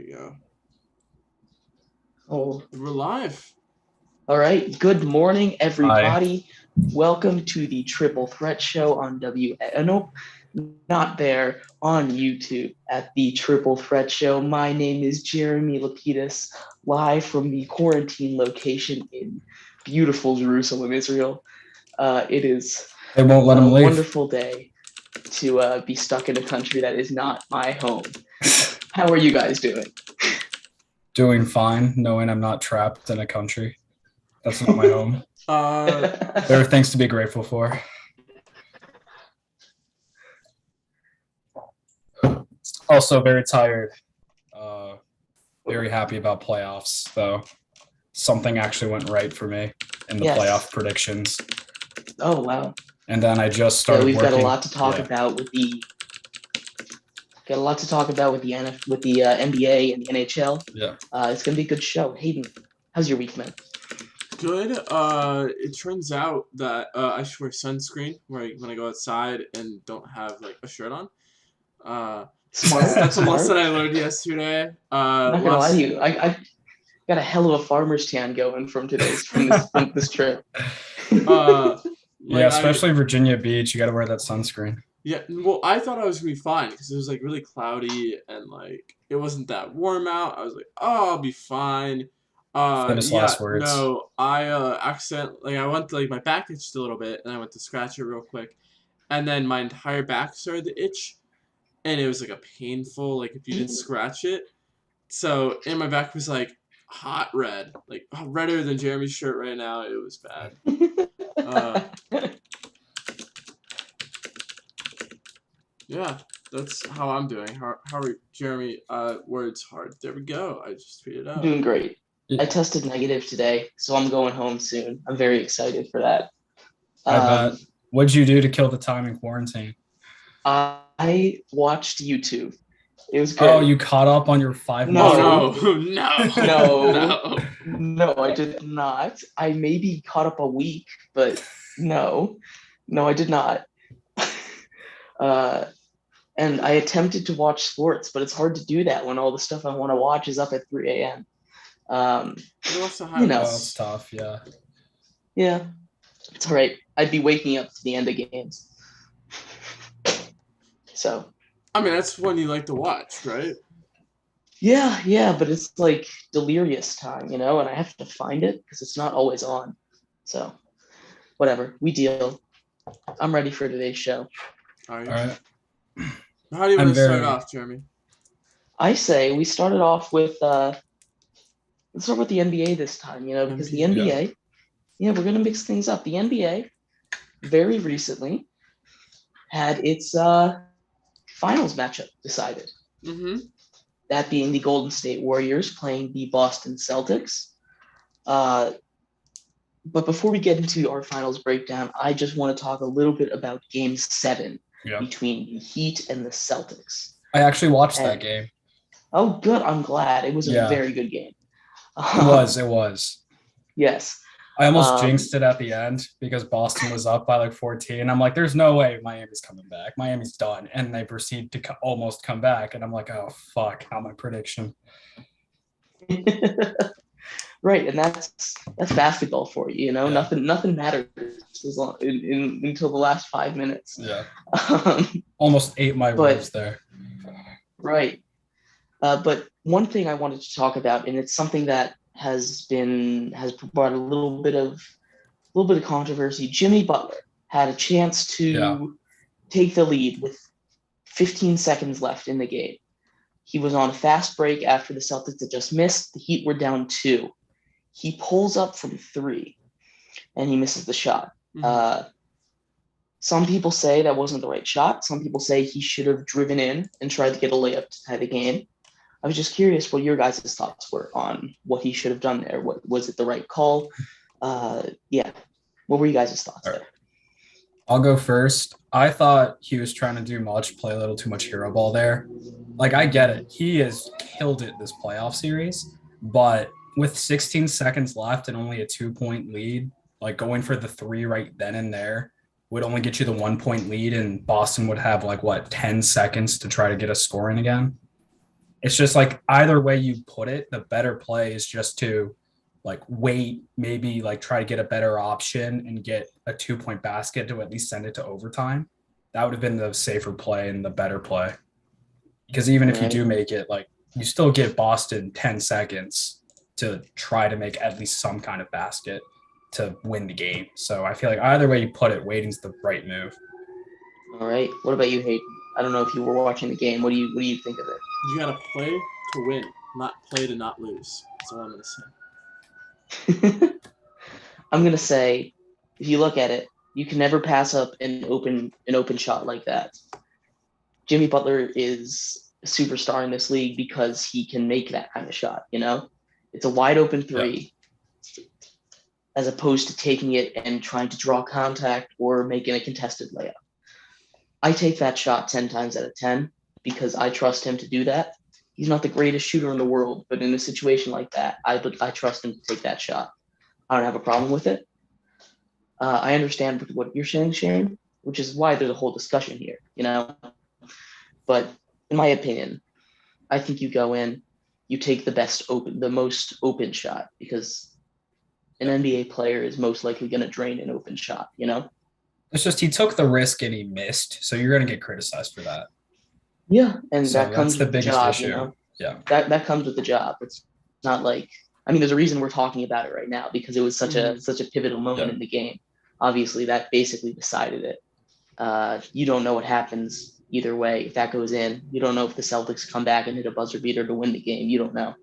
we go. Oh, We're live. all right. Good morning, Hi. everybody. Welcome to the Triple Threat Show on nope, not there, on YouTube at the Triple Threat Show. My name is Jeremy Lapidus, live from the quarantine location in beautiful Jerusalem, Israel. It is They won't let a him leave. wonderful day to be stuck in a country that is not my home. How are you guys doing? Doing fine, knowing I'm not trapped in a country. That's not my home. There are things to be grateful for. Also very tired. Very happy about playoffs, though. Something actually went right for me in the Yes. playoff predictions. Oh, wow. And then I just started we've working. got a lot to talk about with the NBA and the NHL. Yeah. It's gonna be a good show. Hayden, how's your week, man? Good. It turns out that I should wear sunscreen when I go outside and don't have like a shirt on. Smart. That's a Smart. lesson I learned yesterday. I'm not gonna lie to you. I got a hell of a farmer's tan going from this trip. Yeah, especially Virginia Beach, you got to wear that sunscreen. Yeah, well, I thought I was gonna be fine because it was like really cloudy and like it wasn't that warm out. I was like, oh, I'll be fine. Famous last words. No, I accidentally I went to like my back itched a little bit and I went to scratch it real quick, and then my entire back started to itch, and it was like a painful like if you didn't scratch it. So and my back was like hot red, like redder than Jeremy's shirt right now. It was bad. Yeah, that's how I'm doing. How are you, Jeremy? Words hard. There we go. I just tweeted out. Doing great. I tested negative today, so I'm going home soon. I'm very excited for that. I bet. What'd you do to kill the time in quarantine? I watched YouTube. It was great. Oh, you caught up on your 5 months? No, I did not. I maybe caught up a week, but no, I did not. And I attempted to watch sports, but it's hard to do that when all the stuff I want to watch is up at 3 a.m. It's tough, yeah. Yeah, it's all right. I'd be waking up to the end of games. So. I mean, that's when you like to watch, right? Yeah, but it's like delirious time, and I have to find it because it's not always on. So, whatever, we deal. I'm ready for today's show. All right. How do you want to start off, Jeremy? I say we started off with let's start with the NBA this time, because the NBA, we're gonna mix things up. The NBA very recently had its finals matchup decided. Mm-hmm. That being the Golden State Warriors playing the Boston Celtics. But before we get into our finals breakdown, I just want to talk a little bit about Game 7 between the Heat and the Celtics. I actually watched that game. Oh, good. I'm glad. It was a very good game. It was. Yes. I almost jinxed it at the end because Boston was up by like 14. I'm like, there's no way Miami's coming back. Miami's done. And they proceed to almost come back. And I'm like, oh, fuck, not my prediction. Right, and that's basketball for you, Nothing matters until the last 5 minutes. Yeah. Almost ate my words there. Right. But one thing I wanted to talk about, and it's something that has brought a little bit of controversy. Jimmy Butler had a chance to take the lead with 15 seconds left in the game. He was on a fast break after the Celtics had just missed. The Heat were down 2. He pulls up from 3, and he misses the shot. Mm-hmm. Some people say that wasn't the right shot. Some people say he should have driven in and tried to get a layup to tie the game. I was just curious what your guys' thoughts were on what he should have done there. What was it the right call? What were you guys' thoughts there? I'll go first. I thought he was trying to do much, play a little too much hero ball there. Like, I get it. He has killed it this playoff series, but with 16 seconds left and only a 2-point lead, like going for the 3 right then and there would only get you the 1-point lead, and Boston would have 10 seconds to try to get a score in again. It's just like either way you put it, the better play is just to like wait, maybe like try to get a better option and get a 2-point basket to at least send it to overtime. That would have been the safer play and the better play. Because even if you do Right. make it, like you still give Boston 10 seconds to try to make at least some kind of basket to win the game. So I feel like either way you put it, waiting's the right move. All right. What about you, Hayden? I don't know if you were watching the game. What do you think of You gotta play to win, not play to not lose. That's all I'm gonna say. it? I'm gonna say, if you look at it, you can never pass up an open shot like that. Jimmy Butler is a superstar in this league because he can make that kind of shot. It's a wide open three, as opposed to taking it and trying to draw contact or making a contested layup. I take that shot 10 times out of 10 because I trust him to do that. He's not the greatest shooter in the world, but in a situation like that, I trust him to take that shot. I don't have a problem with it. I understand what you're saying, Shane, which is why there's a whole discussion here. But in my opinion, I think you go in, you take the most open shot, because an NBA player is most likely going to drain an open shot. It's just he took the risk and he missed. So you're going to get criticized for that. Yeah, and So that that's comes the with the biggest job. issue. Yeah. That comes with the job. It's not like, there's a reason we're talking about it right now, because it was such a pivotal moment in the game. Obviously, that basically decided it. You don't know what happens either way. If that goes in, you don't know if the Celtics come back and hit a buzzer beater to win the game. You don't know.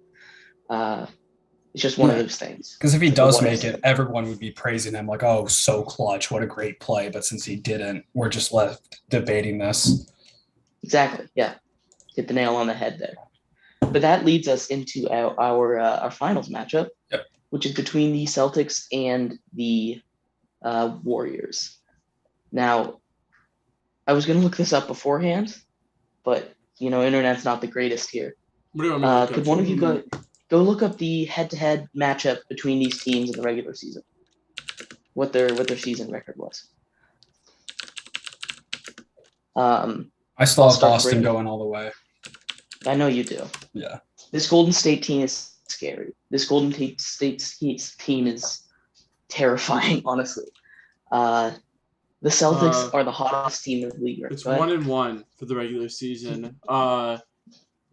It's just one of those things. Because if he It's like does what make if. it, everyone would be praising him like, oh, so clutch. What a great play. But since he didn't, we're just left debating this. Exactly. Yeah. Hit the nail on the head there. But that leads us into our finals matchup, which is between the Celtics and the Warriors. Now, I was going to look this up beforehand, but internet's not the greatest here. What do you want me to look Could up? one of you go look up the head-to-head matchup between these teams in the regular season? What their season record was. I still I'll have start Boston breaking. going all the way. I know you do. Yeah. This Golden State team is scary. This Golden State team is terrifying, honestly. The Celtics are the hottest team in the league. It's Go ahead. 1-1 for the regular season.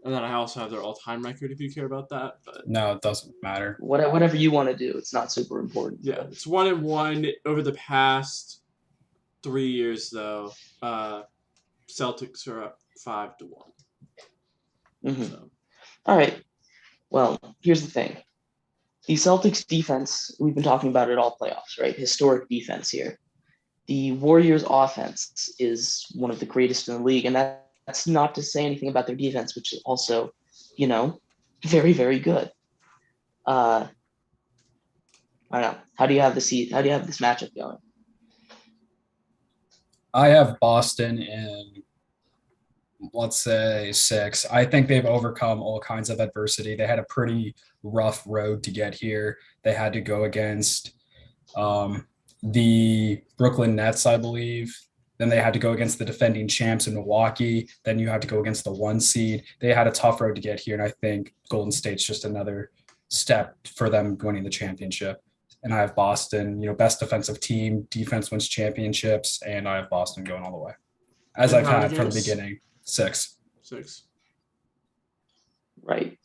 And then I also have their all-time record if you care about that. But No, it doesn't matter. Whatever you want to do, it's not super important. yeah, it's 1-1 over the past 3 years though. Celtics are up 5-1. Mhm. So All right. Well, here's the thing. The Celtics defense, we've been talking about it all playoffs, right? Historic defense here. The Warriors offense is one of the greatest in the league, and that's not to say anything about their defense, which is also, very, very good. I don't know. How do you have this matchup going? I have Boston in, let's say, 6. I think they've overcome all kinds of adversity. They had a pretty rough road to get here. They had to go against the Brooklyn Nets, I believe. Then they had to go against the defending champs in Milwaukee. Then you had to go against the 1 seed. They had a tough road to get here, and I think Golden State's just another step for them winning the championship. And I have Boston, best defensive team, defense wins championships, and I have Boston going all the way. As And I've how had many from the games? beginning, 6. 6. Right.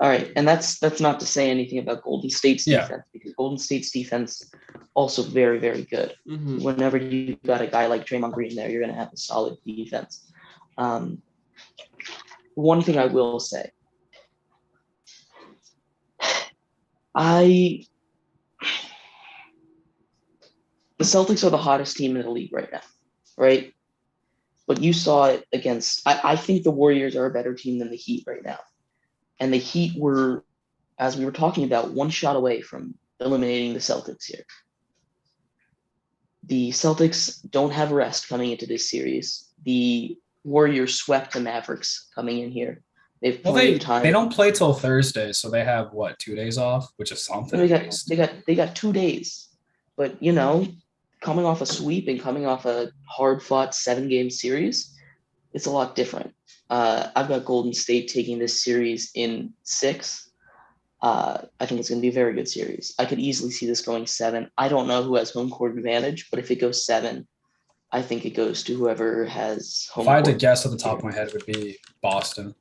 All right. And that's not to say anything about Golden State's Yeah. defense, because Golden State's defense also very, very good. Mm-hmm. Whenever you got a guy like Draymond Green there, you're going to have a solid defense. One thing I will say, the Celtics are the hottest team in the league right now, right? But you saw it against, I think the Warriors are a better team than the Heat right now. And the Heat were, as we were talking about, one shot away from eliminating the Celtics here. The Celtics don't have rest coming into this series. The Warriors swept the Mavericks coming in here. They've plenty of time. They don't play till Thursday, so they have 2 days off, which is something. They got 2 days, but coming off a sweep and coming off a hard-fought 7-game series, it's a lot different. I've got Golden State taking this series in 6. I think it's going to be a very good series. I could easily see this going 7. I don't know who has home court advantage, but if it goes 7, I think it goes to whoever has home If I had to court. guess at the top of my head, it would be Boston.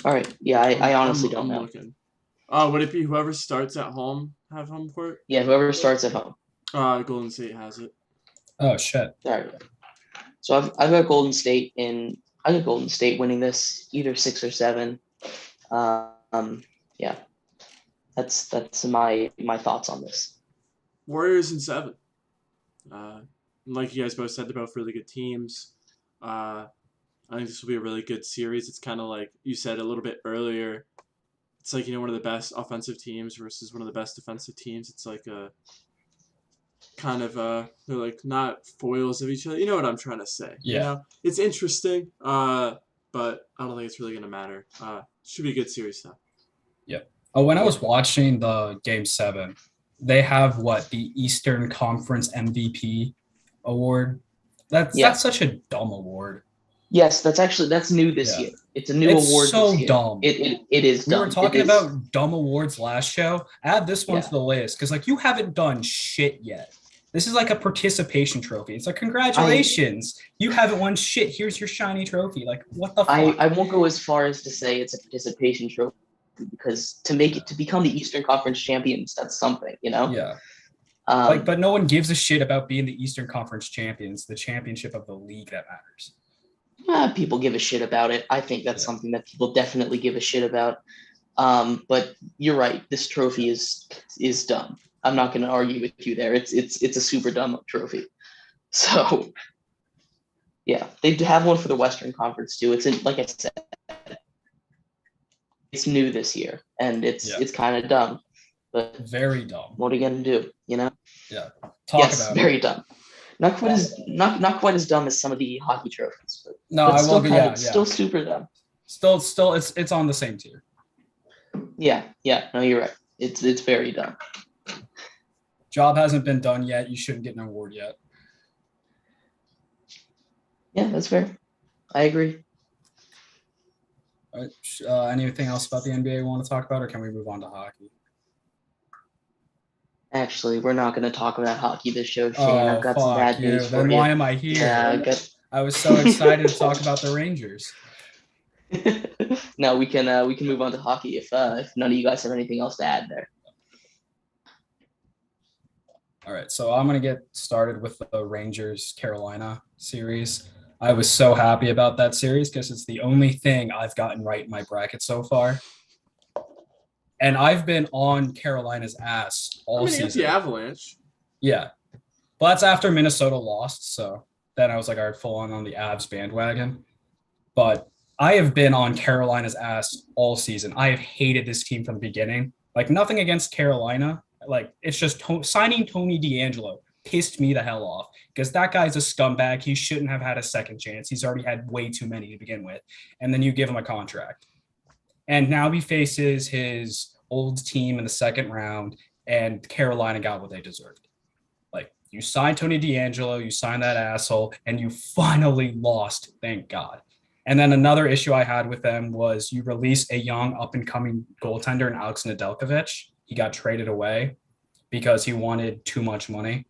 All right. Yeah, I honestly don't I'm know. looking. Would it be whoever starts at home have home court? Yeah, whoever starts at home. Golden State has it. Oh shit! All right. So I've got Golden State I got Golden State winning this either 6 or 7. Yeah, that's my thoughts on this. Warriors in 7. Like you guys both said, they're both really good teams. I think this will be a really good series. It's kind of like you said a little bit earlier. It's like, one of the best offensive teams versus one of the best defensive teams. It's like a kind of they're like not foils of each other. You know what I'm trying to say? Yeah. It's interesting. But I don't think it's really gonna matter. Should be a good series though. Oh, when I was watching the Game 7, they have the Eastern Conference MVP award. That's such a dumb award. Yes, that's new this year. It's a new award. So this year. dumb. It is dumb. We were talking about dumb awards last show. Add this one to the list because you haven't done shit yet. This is like a participation trophy. It's like, congratulations, you haven't won shit. Here's your shiny trophy. Like, what the fuck? I won't go as far as to say it's a participation trophy because to become the Eastern Conference champions, that's something, Yeah. But no one gives a shit about being the Eastern Conference champions, the championship of the league that matters. People give a shit about it. I think that's something that people definitely give a shit about. But you're right. This trophy is dumb. I'm not going to argue with you there. It's a super dumb trophy. So, yeah, they have one for the Western Conference too. Like I said, it's new this year, and it's kind of dumb. But very dumb. What are you going to do? Yeah. Yes, very dumb. Not quite as dumb as some of the hockey trophies. But still super dumb. Still, it's on the same tier. Yeah. No, you're right. It's very dumb. Job hasn't been done yet. You shouldn't get an award yet. Yeah, that's fair. I agree. All right. Anything else about the NBA you want to talk about, or can we move on to hockey? Actually, we're not going to talk about hockey this show, Shane. I've got some bad news for then you. Why am I here? Yeah, I was so excited to talk about the Rangers. No, we can move on to hockey if none of you guys have anything else to add there. All right, so I'm going to get started with the Rangers-Carolina series. I was so happy about that series because it's the only thing I've gotten right in my bracket so far. And I've been on Carolina's ass all season. It's the Avalanche. Yeah. Well, that's after Minnesota lost, so then I was like, all right, full on the Avs bandwagon. But I have been on Carolina's ass all season. I have hated this team from the beginning. Like, nothing against Carolina. Like, it's just signing Tony DeAngelo pissed me the hell off because that guy's a scumbag. He shouldn't have had a second chance. He's already had way too many to begin with. And then you give him a contract. And now he faces his old team in the second round, and Carolina got what they deserved. Like, you signed Tony DeAngelo, you signed that asshole, and you finally lost, thank God. And then another issue I had with them was you release a young up-and-coming goaltender in Alex Nedeljkovic. He got traded away because he wanted too much money.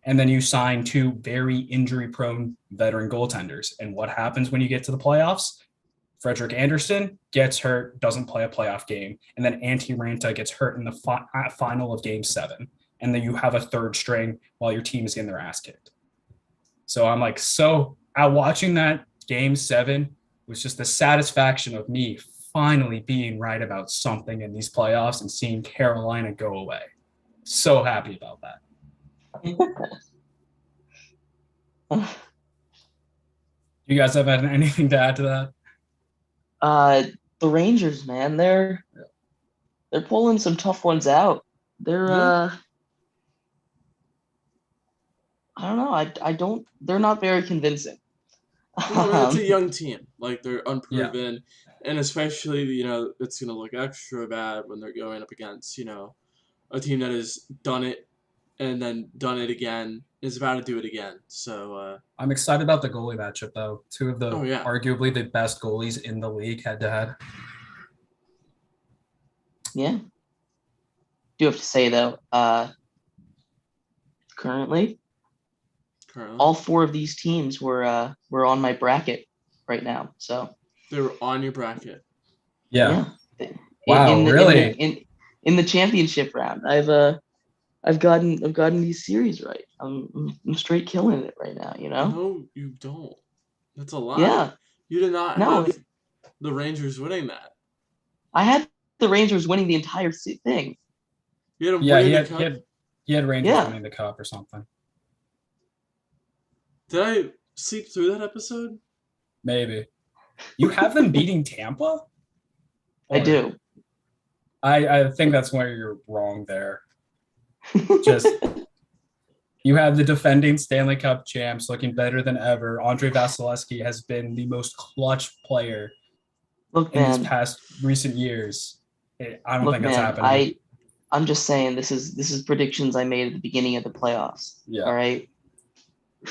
And then you sign 2 very injury-prone veteran goaltenders. And what happens when you get to the playoffs? Frederik Andersen gets hurt, doesn't play a playoff game. And then Antti Ranta gets hurt in the final of Game 7. And then you have a third string while your team is getting their ass kicked. So I'm like, watching that Game 7 was just the satisfaction of me finally being right about something in these playoffs and seeing Carolina go away. So happy about that. You guys have had anything to add to that? The Rangers, man, they're pulling some tough ones out. They're I don't know. They're not very convincing. It's a young team. Like, they're unproven. Yeah. And especially, it's going to look extra bad when they're going up against, a team that has done it and then done it again. Is about to do it again. So I'm excited about the goalie matchup though. Two of the oh yeah, arguably the best goalies in the league head to head. Yeah. Do have to say though, currently all four of these teams were on my bracket right now. So they were on your bracket. Yeah. In the really? in the championship round, I've gotten these series right. I'm straight killing it right now. You know. No, you don't. That's a lie. Yeah. You did not No. have the Rangers winning that. I had the Rangers winning the entire thing. You had them Yeah, winning the cup. he had Rangers winning the cup or something. Did I sleep through that episode? Maybe. You have them beating Tampa? I do. I think that's where you're wrong there. Just you have the defending Stanley Cup champs looking better than ever. Andrei Vasilevsky has been the most clutch player in these past recent years. I don't think that's happening. I'm just saying this is predictions I made at the beginning of the playoffs. Yeah. All right.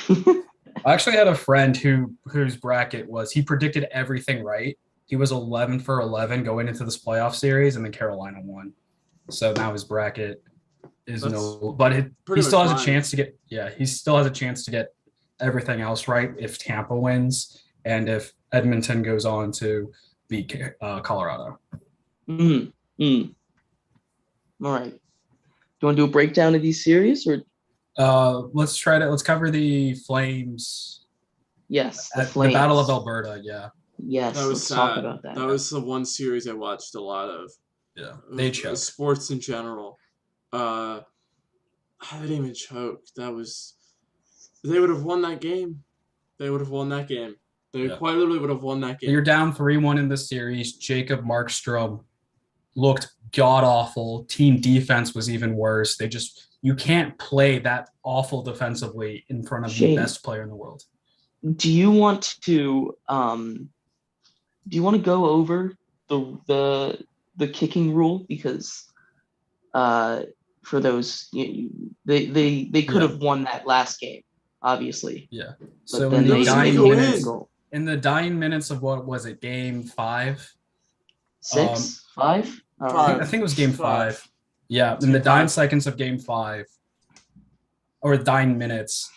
I actually had a friend whose bracket was he predicted everything right. He was 11 for 11 going into this playoff series, and then Carolina won. So now his bracket is he still has a chance to get he still has a chance to get everything else right if Tampa wins and if Edmonton goes on to beat Colorado. All right. Do you want to do a breakdown of these series or? Let's cover the Flames. Yes, the Battle of Alberta. Yeah. Yes, that was sad. Talk about that. That was the one series I watched a lot of. Yeah, they choked. Sports in general. They didn't even choke. They would have won that game. They quite literally would have won that game. You're down 3-1 in the series. Jacob Markstrom looked god awful. Team defense was even worse. You can't play that awful defensively in front of the best player in the world. Do you want to go over the kicking rule because for those they could have won that last game, obviously. Yeah. So in the dying minutes of what was it, game 5? 6? 5? I think it was game 5. Yeah, in the dying seconds of game 5, or dying minutes,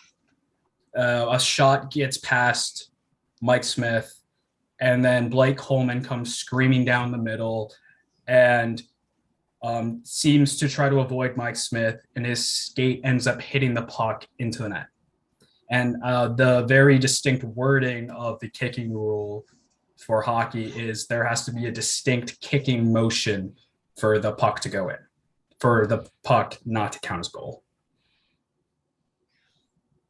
a shot gets past Mike Smith, and then Blake Coleman comes screaming down the middle and seems to try to avoid Mike Smith, and his skate ends up hitting the puck into the net. And the very distinct wording of the kicking rule for hockey is there has to be a distinct kicking motion for the puck to go in, for the puck not to count as goal.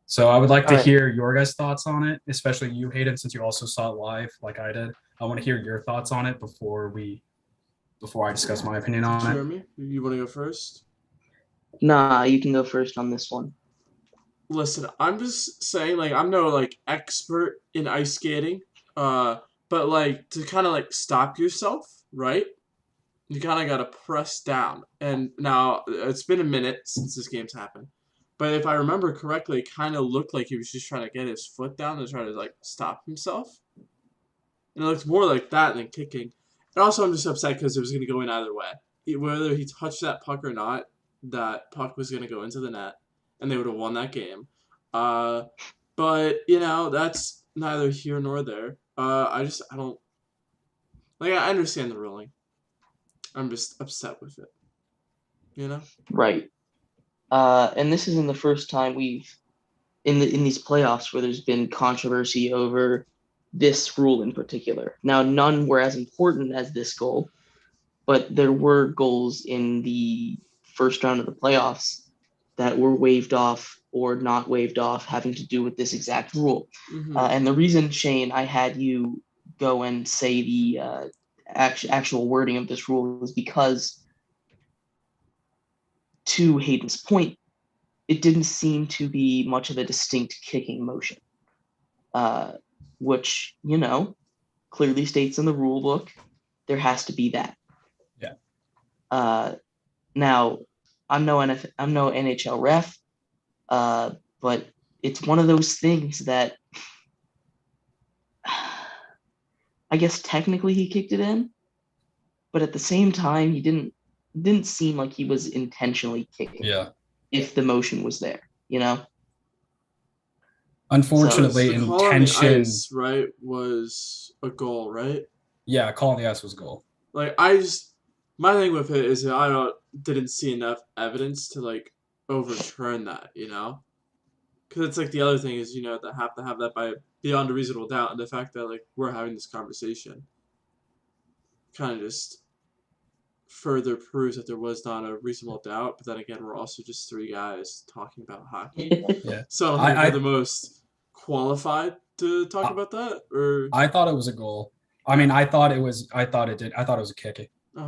So I would like to hear your guys' thoughts on it, especially you, Hayden, since you also saw it live like I did. I want to hear your thoughts on it before I discuss my opinion on it. Jeremy, you want to go first? Nah, you can go first on this one. Listen, I'm just saying, I'm no expert in ice skating, but to kind of stop yourself, right? You kind of got to press down. And now it's been a minute since this game's happened. But if I remember correctly, it kind of looked like he was just trying to get his foot down to try to stop himself. And it looked more like that than kicking. And also I'm just upset because it was going to go in either way. Whether he touched that puck or not, that puck was going to go into the net. And they would have won that game. But, that's neither here nor there. I don't... I understand the ruling. I'm just upset with it. Right. And this isn't the first time we've in these playoffs where there's been controversy over this rule in particular. Now, none were as important as this goal, but there were goals in the first round of the playoffs that were waved off or not waved off, having to do with this exact rule. Mm-hmm. And the reason, Shane, I had you go and say the actual wording of this rule is because, to Hayden's point, it didn't seem to be much of a distinct kicking motion, which, clearly states in the rule book there has to be that. Yeah. Now, I'm no NHL ref, but it's one of those things that I guess technically he kicked it in, but at the same time he didn't seem like he was intentionally kicking it Yeah. if the motion was there, you know? Unfortunately, The call on the intention. ice, right, was a goal, right? Yeah, calling the ice was a goal. Like my thing with it is that didn't see enough evidence to like overturn that, you know? Because it's like the other thing is, that have to have that by beyond a reasonable doubt, and the fact that like we're having this conversation kind of just further proves that there was not a reasonable doubt. But then again, we're also just three guys talking about hockey, Yeah. so I don't think we're the most qualified to talk about that. Or I thought it was a goal. I mean, I thought it was a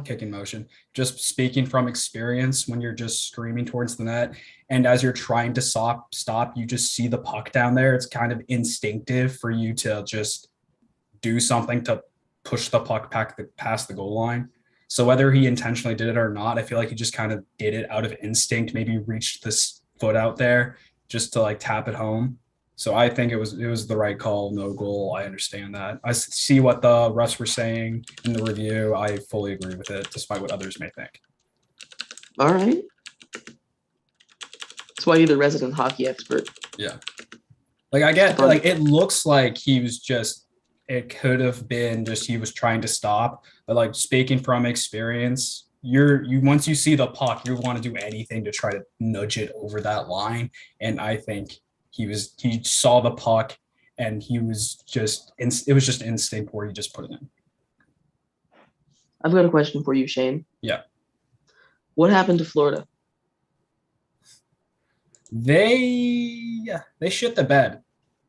kicking motion. Just speaking from experience, when you're just screaming towards the net, and as you're trying to stop, you just see the puck down there. It's kind of instinctive for you to just do something to push the puck past the goal line. So whether he intentionally did it or not, I feel like he just kind of did it out of instinct. Maybe reached this foot out there just to like tap it home. So I think it was the right call, no goal. I understand that. I see what the refs were saying in the review. I fully agree with it, despite what others may think. All right. That's why you're the resident hockey expert. Yeah. Like I get like it looks like he was just it could have been just he was trying to stop, but like speaking from experience, you once you see the puck, you want to do anything to try to nudge it over that line. And I think he saw the puck and it was just instinct where he just put it in. I've got a question for you, Shane. Yeah. What happened to Florida? They shit the bed.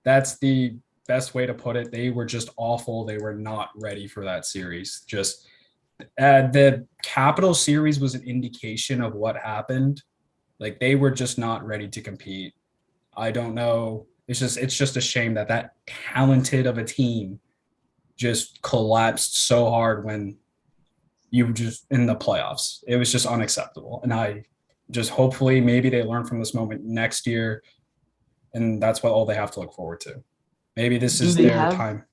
That's the best way to put it. They were just awful. They were not ready for that series. Just the Capital series was an indication of what happened. Like they were just not ready to compete. I don't know. It's just a shame that talented of a team just collapsed so hard when you were just in the playoffs. It was just unacceptable. And I just hopefully maybe they learn from this moment next year. And that's what all they have to look forward to. Maybe this is their time.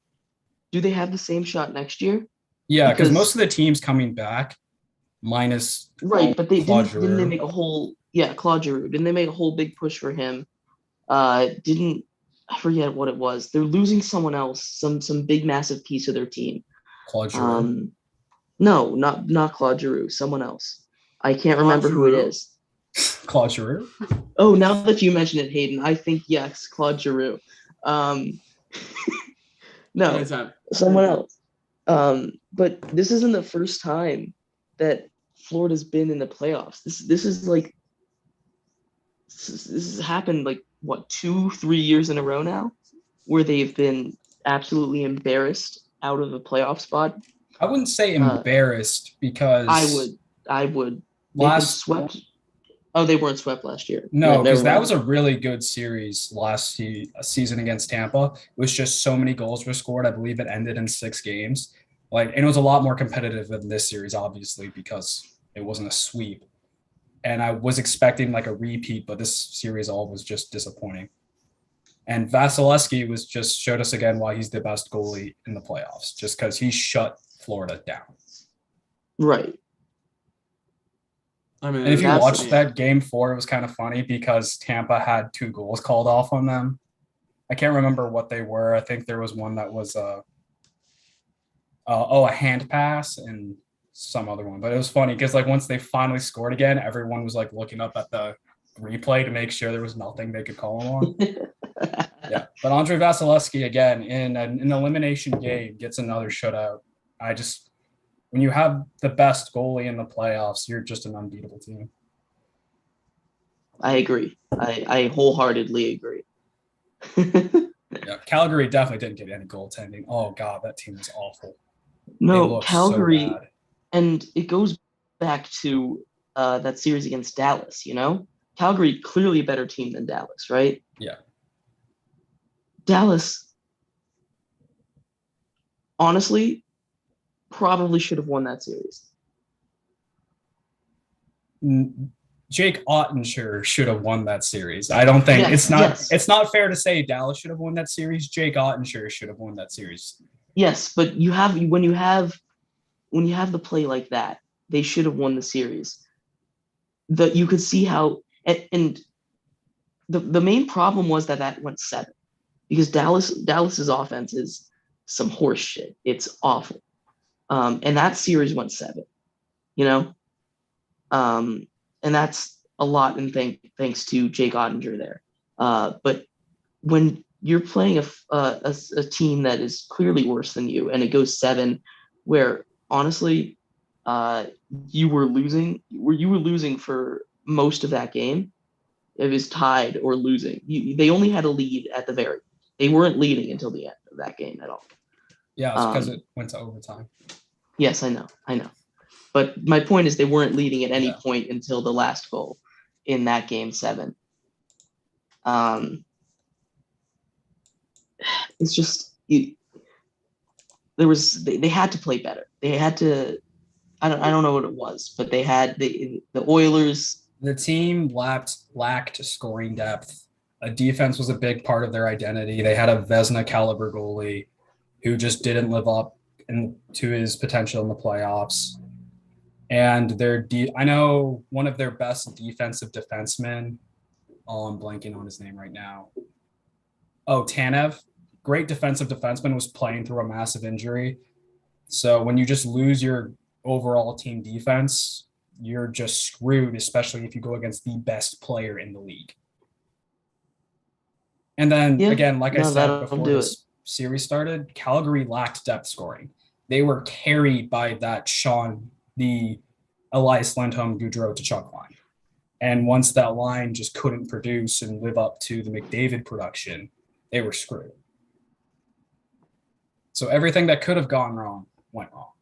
Do they have the same shot next year? Yeah, because most of the teams coming back, minus right, but didn't they make a whole Claude Giroux? Didn't they make a whole big push for him? I forget what it was. They're losing someone else, some big massive piece of their team. Claude Giroux. No, not Claude Giroux. Someone else. I can't remember who it is. Claude Giroux. Oh, now that you mention it, Hayden, I think yes, Claude Giroux. No, someone else. But this isn't the first time that Florida's been in the playoffs. This has happened like what 2-3 years in a row now, where they've been absolutely embarrassed out of a playoff spot. I wouldn't say embarrassed because I would. Swept. Oh, they weren't swept last year. No, because that was a really good series last season against Tampa. It was just so many goals were scored. I believe it ended in 6 games. And it was a lot more competitive than this series, obviously, because it wasn't a sweep. And I was expecting like a repeat, but this series all was just disappointing. And Vasilevsky showed us again why he's the best goalie in the playoffs, just because he shut Florida down. Right. I mean, and if you watched that game 4, it was kind of funny because Tampa had 2 goals called off on them. I can't remember what they were. I think there was one that was a hand pass and some other one. But it was funny because once they finally scored again, everyone was looking up at the replay to make sure there was nothing they could call him on. Yeah, but Andrei Vasilevsky again in an elimination game gets another shutout. When you have the best goalie in the playoffs, you're just an unbeatable team. I agree. I wholeheartedly agree. Yeah, Calgary definitely didn't get any goaltending. Oh God, that team was awful. No, Calgary, so and it goes back to that series against Dallas. Calgary clearly a better team than Dallas, right? Yeah. Dallas, honestly, probably should have won that series. Jake Ottinger should have won that series. I don't think it's not fair to say Dallas should have won that series. Jake Ottinger should have won that series. Yes, but when you have the play like that, they should have won the series. You could see how, and the main problem was that went 7, because Dallas's offense is some horse shit. It's awful, and that series went 7. And that's a lot, and thanks to Jake Ottinger there. But when you're playing a team that is clearly worse than you, and it goes 7, where honestly, you were losing for most of that game. It was tied or losing. They only had a lead at the very. They weren't leading until the end of that game at all. Yeah, it's because it went to overtime. Yes, I know. But my point is, they weren't leading at any point until the last goal in that game 7. It's just they had to play better. They had to. I don't know what it was, but they had the Oilers. The team lacked scoring depth. Defense was a big part of their identity. They had a Vezina caliber goalie who just didn't live up to his potential in the playoffs. And I know one of their best defensive defensemen. Oh, I'm blanking on his name right now. Oh, Tanev, great defensive defenseman, was playing through a massive injury. So when you just lose your overall team defense, you're just screwed, especially if you go against the best player in the league. And then again, like I said before this series started, Calgary lacked depth scoring. They were carried by that the Elias Lindholm Gaudreau Tkachuk line. And once that line just couldn't produce and live up to the McDavid production, they were screwed. So everything that could have gone wrong went wrong.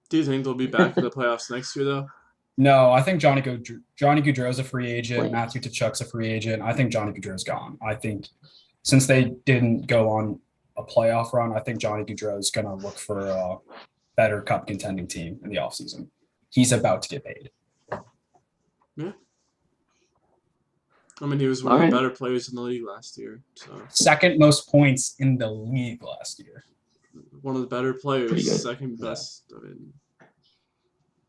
Do you think they'll be back in the playoffs next year, though? No, I think Johnny Gaudreau's a free agent. Matthew Tkachuk's a free agent. I think Johnny Gaudreau's gone. I think since they didn't go on a playoff run, I think Johnny Gaudreau's going to look for a better cup contending team in the offseason. He's about to get paid. Yeah. I mean, he was one of the better players in the league last year. So second most points in the league last year. One of the better players, second best. I mean,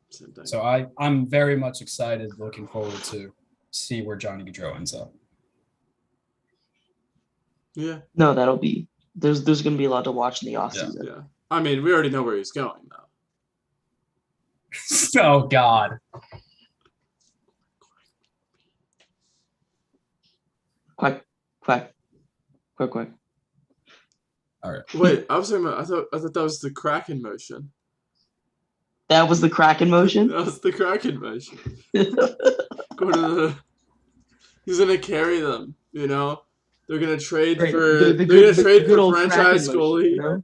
same thing. So I'm very much excited, looking forward to see where Johnny Gaudreau ends up. Yeah. No, that'll be there's going to be a lot to watch in the offseason. Yeah. I mean, we already know where he's going though. Oh God. Quack. All right. Wait, I was talking about. I thought that was the Kraken motion. That was the Kraken motion? That was the Kraken motion. He's gonna carry them. They're gonna trade for. They're gonna trade for franchise goalie. You know?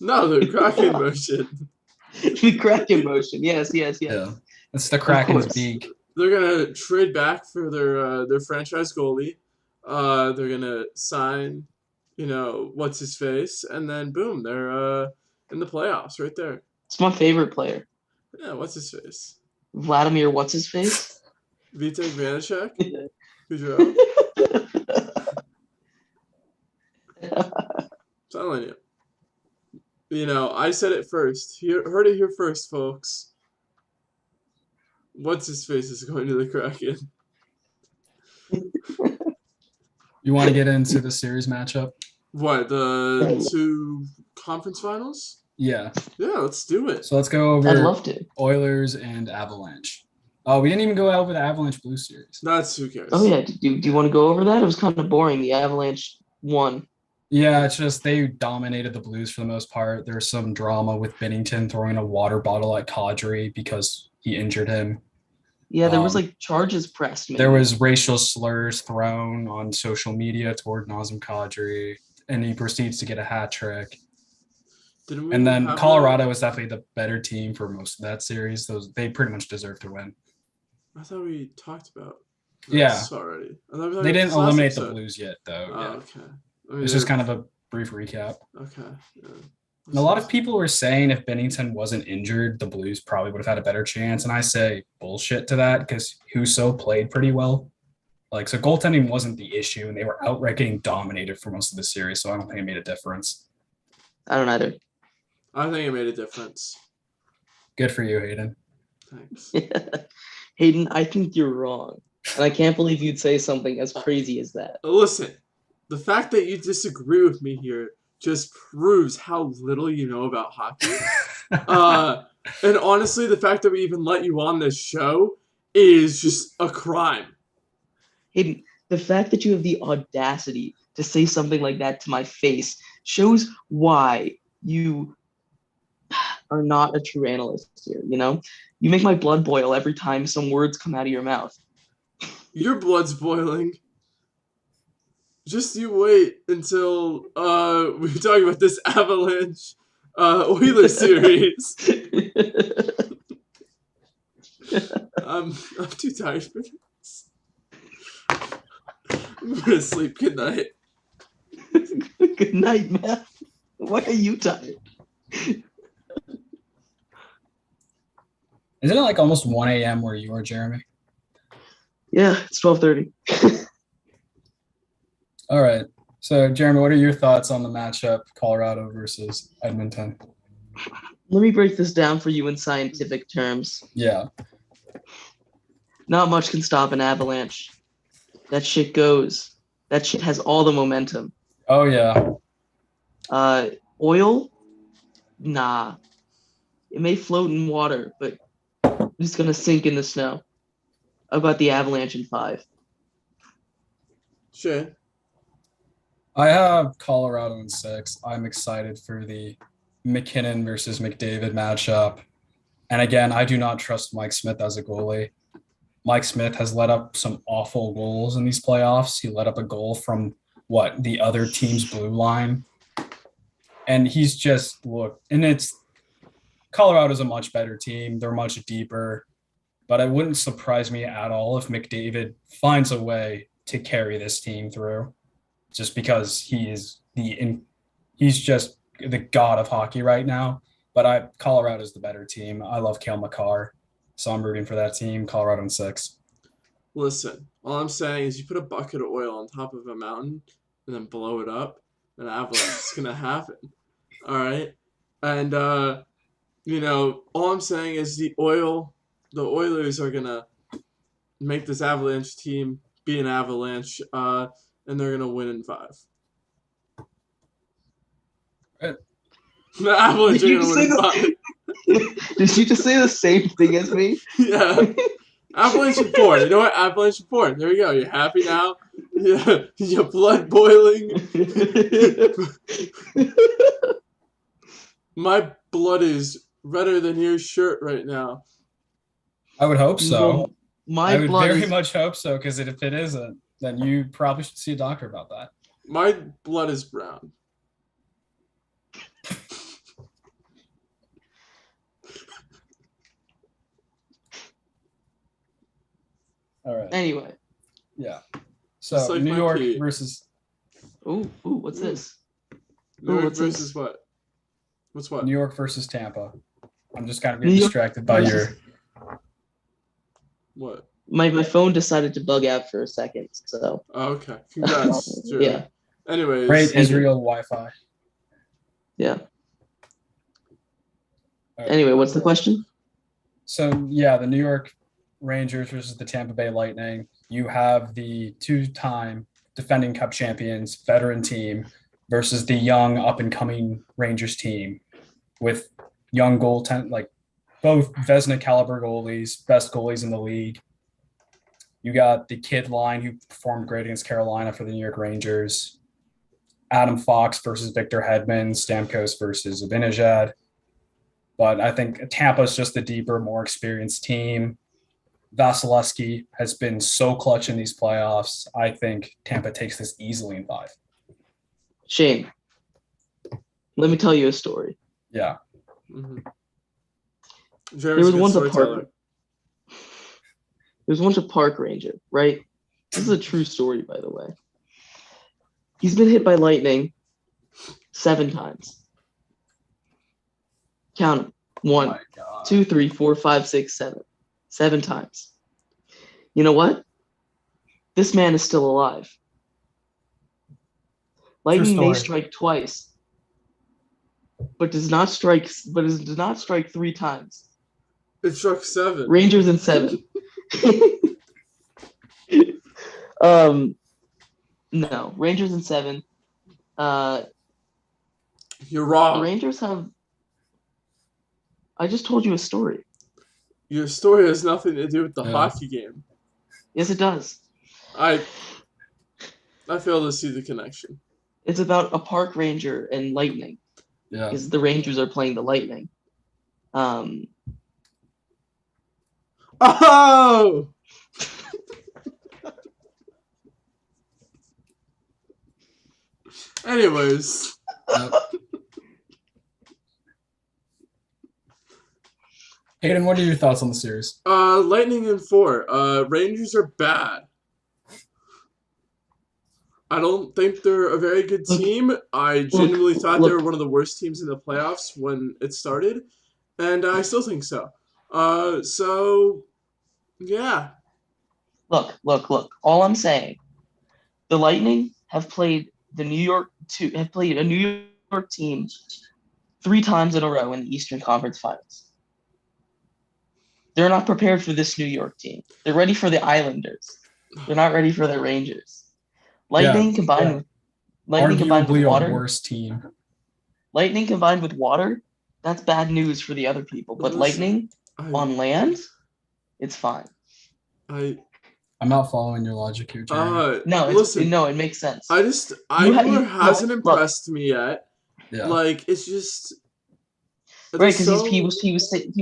No, the Kraken motion. The Kraken motion. Yes. Yeah, it's the Kraken's beak. They're gonna trade back for their franchise goalie. They're gonna sign, what's his face, and then boom, they're in the playoffs right there. It's my favorite player. Yeah, what's his face? Vladimir, what's his face? Vitek Vanacek? Gaudreau? Telling you. I said it first. Heard it here first, folks. What's his face is going to the Kraken. You want to get into the series matchup? What, the 2 conference finals? Yeah. Yeah, let's do it. So let's go over I'd love to. Oilers and Avalanche. Oh, we didn't even go over the Avalanche Blue series. That's who cares. Oh, yeah. Do you want to go over that? It was kind of boring. The Avalanche won. Yeah, it's just they dominated the Blues for the most part. There's some drama with Binnington throwing a water bottle at Kadri because he injured him. Yeah, there was charges pressed. Maybe. There was racial slurs thrown on social media toward Nazem Kadri, and he proceeds to get a hat trick. And then Colorado was definitely the better team for most of that series. They pretty much deserve to win. I thought we talked about this already. They didn't eliminate the Blues yet, though. Oh, okay. It's just kind of a brief recap. Okay. Yeah. And a lot of people were saying if Bennington wasn't injured, the Blues probably would have had a better chance. And I say bullshit to that because Husso played pretty well. Like, so goaltending wasn't the issue, and they were outright getting dominated for most of the series. So I don't think it made a difference. I don't either. I think it made a difference. Good for you, Hayden. Thanks. Hayden, I think you're wrong. And I can't believe you'd say something as crazy as that. Listen, the fact that you disagree with me here just proves how little you know about hockey. And honestly, the fact that we even let you on this show is just a crime. Hayden, the fact that you have the audacity to say something like that to my face shows why you are not a true analyst here, you know? You make my blood boil every time some words come out of your mouth. Your blood's boiling. Just you wait until we talk about this Avalanche Oilers series. I'm too tired for this. I'm gonna sleep. Good night. Good night, man. Why are you tired? Isn't it like almost 1 a.m. where you are, Jeremy? Yeah, it's 12:30. All right. So, Jeremy, what are your thoughts on the matchup, Colorado versus Edmonton? Let me break this down for you in scientific terms. Yeah. Not much can stop an avalanche. That shit goes. That shit has all the momentum. Oh, yeah. Oil? Nah. It may float in water, but it's going to sink in the snow. I've got the Avalanche in 5. Sure. I have Colorado in 6. I'm excited for the McKinnon versus McDavid matchup. And again, I do not trust Mike Smith as a goalie. Mike Smith has let up some awful goals in these playoffs. He let up a goal from the other team's blue line. And he's just Colorado's a much better team. They're much deeper. But it wouldn't surprise me at all if McDavid finds a way to carry this team through, just because he's just the god of hockey right now. But Colorado's the better team. I love Cale Makar, so I'm rooting for that team. Colorado in 6. Listen, all I'm saying is you put a bucket of oil on top of a mountain and then blow it up, an avalanche is gonna happen. All right, and all I'm saying is the Oilers are gonna make this Avalanche team be an Avalanche, and they're gonna win in 5. The Avalanche are gonna win in 5. Did you just say the same thing as me? Yeah. Avalanche in 4. You know what? Avalanche in 4. There you go. You're happy now? Yeah. Your blood boiling. My blood is redder than your shirt right now. I would hope so. My I would blood very is much hope so, because if it isn't, then you probably should see a doctor about that. My blood is brown. All right. Anyway. Yeah. So Just like New my York pee. versus Ooh, what's this? New York what's this? versus what? What's what? New York versus Tampa. I'm just kind of New getting York distracted by your. versus- What? My phone decided to bug out for a second, so Oh, okay. Congrats. Jeremy. yeah. Anyways. Great Thank you. Israel Wi-Fi. Yeah. All right. Anyway, what's the question? So yeah, the New York Rangers versus the Tampa Bay Lightning. You have the 2-time defending Cup champions veteran team versus the young up-and-coming Rangers team with young goaltend, like both Vezina caliber goalies, best goalies in the league. You got the kid line who performed great against Carolina for the New York Rangers. Adam Fox versus Victor Hedman, Stamkos versus Zibanejad. But I think Tampa's just the deeper, more experienced team. Vasilevsky has been so clutch in these playoffs. I think Tampa takes this easily in 5. Shane, let me tell you a story. Yeah. Mm-hmm. There was once a park ranger, right? This is a true story, by the way. He's been hit by lightning 7 times. Count 'em. Oh 1, my God. 2, 3, 4, 5, 6, 7. 7 times. You know what? This man is still alive. Lightning may story. strike twice, but does not strike 3 times. It struck 7. Rangers in 7. No, Rangers in 7. You're The wrong. Rangers have. I just told you a story. Your story has nothing to do with the Yeah. hockey game. Yes, it does. I fail to see the connection. It's about a park ranger and lightning, Yeah. because the Rangers are playing the Lightning. Oh! Anyways, Yep. Hayden, what are your thoughts on the series? Lightning in 4. Rangers are bad. I don't think they're a very good team. I genuinely thought they were one of the worst teams in the playoffs when it started, and I still think so. So yeah. Look. All I'm saying, the Lightning have played a New York team 3 times in a row in the Eastern Conference Finals. They're not prepared for this New York team. They're ready for the Islanders. They're not ready for the Rangers. Lightning combined with Arguably water. a worse team. Lightning combined with water, that's bad news for the other people. But Lightning on land, it's fine. I'm not following your logic here, Jeremy. It makes sense. Igor hasn't impressed me yet. Yeah. Like, it's just right, because he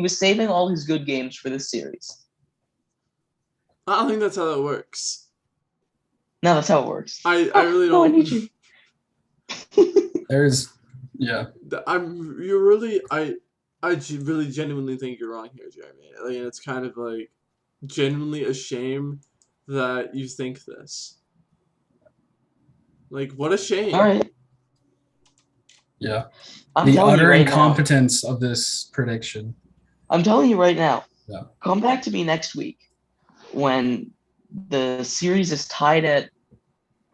was saving all his good games for this series. I don't think that's how that works. No, that's how it works. I really don't. I need you. I really genuinely think you're wrong here, Jeremy. Like, it's kind of like genuinely a shame that you think this. Like, what a shame. All right. Yeah. I'm the telling utter you right incompetence of this prediction. I'm telling you right now. Yeah. Come back to me next week when the series is tied at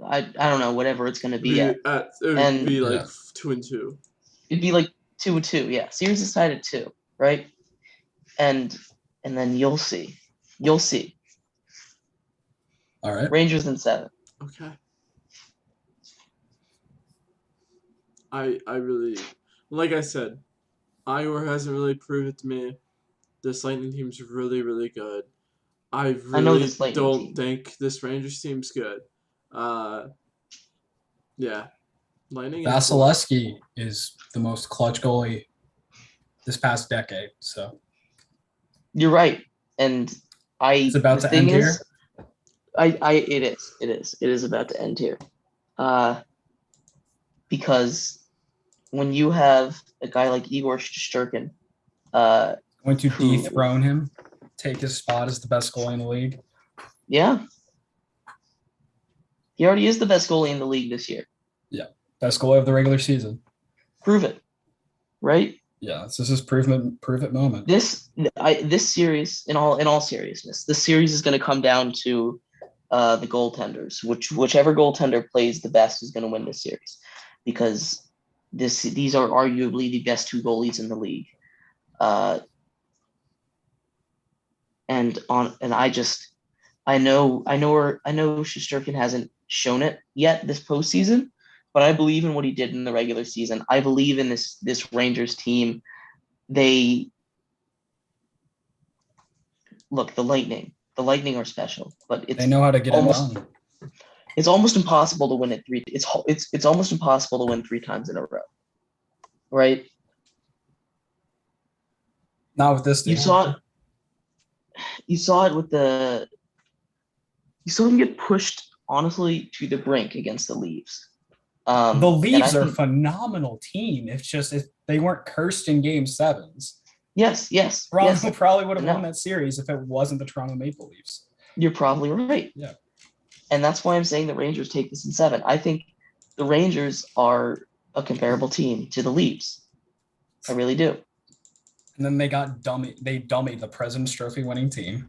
I don't know, whatever it's going to be at. It would be like 2-2. It'd be like 2-2. Yeah, series is tied at 2, right? And then you'll see. All right. Rangers in 7. Okay. I really, like I said, Iowa hasn't really proved it to me. This Lightning team's really, really good. I really don't think this Rangers team's good. Yeah. Lightning. Vasilevsky is the most clutch goalie this past decade. So you're right, and it's about to end here. It is about to end here, because when you have a guy like Igor Shesterkin, going to dethrone him, take his spot as the best goalie in the league. Yeah. He already is the best goalie in the league this year. Yeah. Best goalie of the regular season. Prove it. Right? Yeah, this is prove it moment. This series, in all seriousness, this series is going to come down to the goaltenders. Whichever goaltender plays the best is going to win this series, because these are arguably the best 2 goalies in the league. I know Shesterkin hasn't shown it yet this postseason, but I believe in what he did in the regular season. I believe in this Rangers team. The Lightning are special, but they know how to get it done. It's almost impossible to win it 3. It's almost impossible to win 3 times in a row, right? Not with this team. You saw it with you saw them get pushed, honestly, to the brink against the Leafs. The Leafs are a phenomenal team. It's just if they weren't cursed in Game 7s. Yes. Toronto probably would have won that series if it wasn't the Toronto Maple Leafs. You're probably right. Yeah. And that's why I'm saying the Rangers take this in 7. I think the Rangers are a comparable team to the Leafs. I really do. And then they got they dummied the President's Trophy winning team,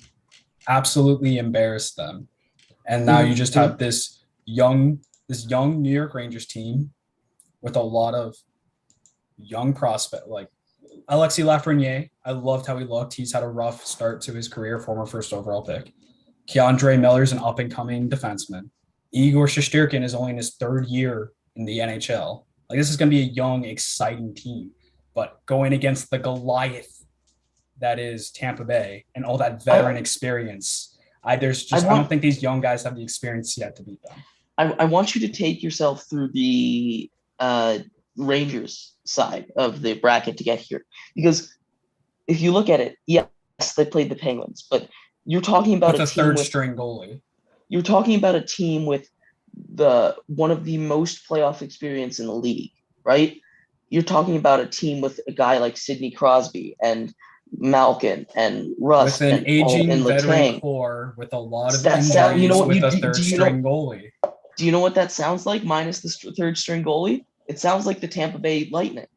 absolutely embarrassed them. And now you just have this young New York Rangers team with a lot of young prospect like Alexis Lafreniere. I loved how he looked. He's had a rough start to his career, former first overall pick. Keandre Miller's an up-and-coming defenseman. Igor Shesterkin is only in his third year in the NHL. Like, this is going to be a young, exciting team. But going against the Goliath that is Tampa Bay and all that veteran experience, I don't think these young guys have the experience yet to beat them. I want you to take yourself through the Rangers side of the bracket to get here. Because if you look at it, yes, they played the Penguins, but you're talking about with a team third string goalie. You're talking about a team with one of the most playoff experience in the league, right? You're talking about a team with a guy like Sidney Crosby and Malkin and Rust with an aging veteran Letang. core with a lot of injuries with a third string goalie. Do you know what that sounds like minus the third string goalie? It sounds like the Tampa Bay Lightning.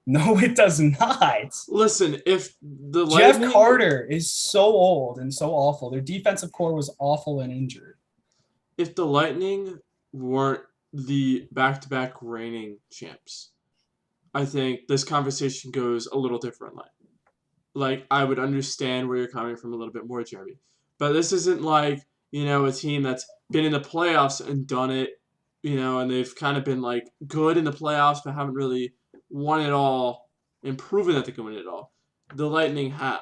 No, it does not. Listen, if the Jeff Lightning... Carter is so old and so awful. Their defensive core was awful and injured. If the Lightning weren't the back-to-back reigning champs, I think this conversation goes a little differently. Like, I would understand where you're coming from a little bit more, Jeremy. But this isn't like, a team that's been in the playoffs and done it, and they've kind of been, like, good in the playoffs but haven't really won it all and proven that they can win it all. The Lightning have.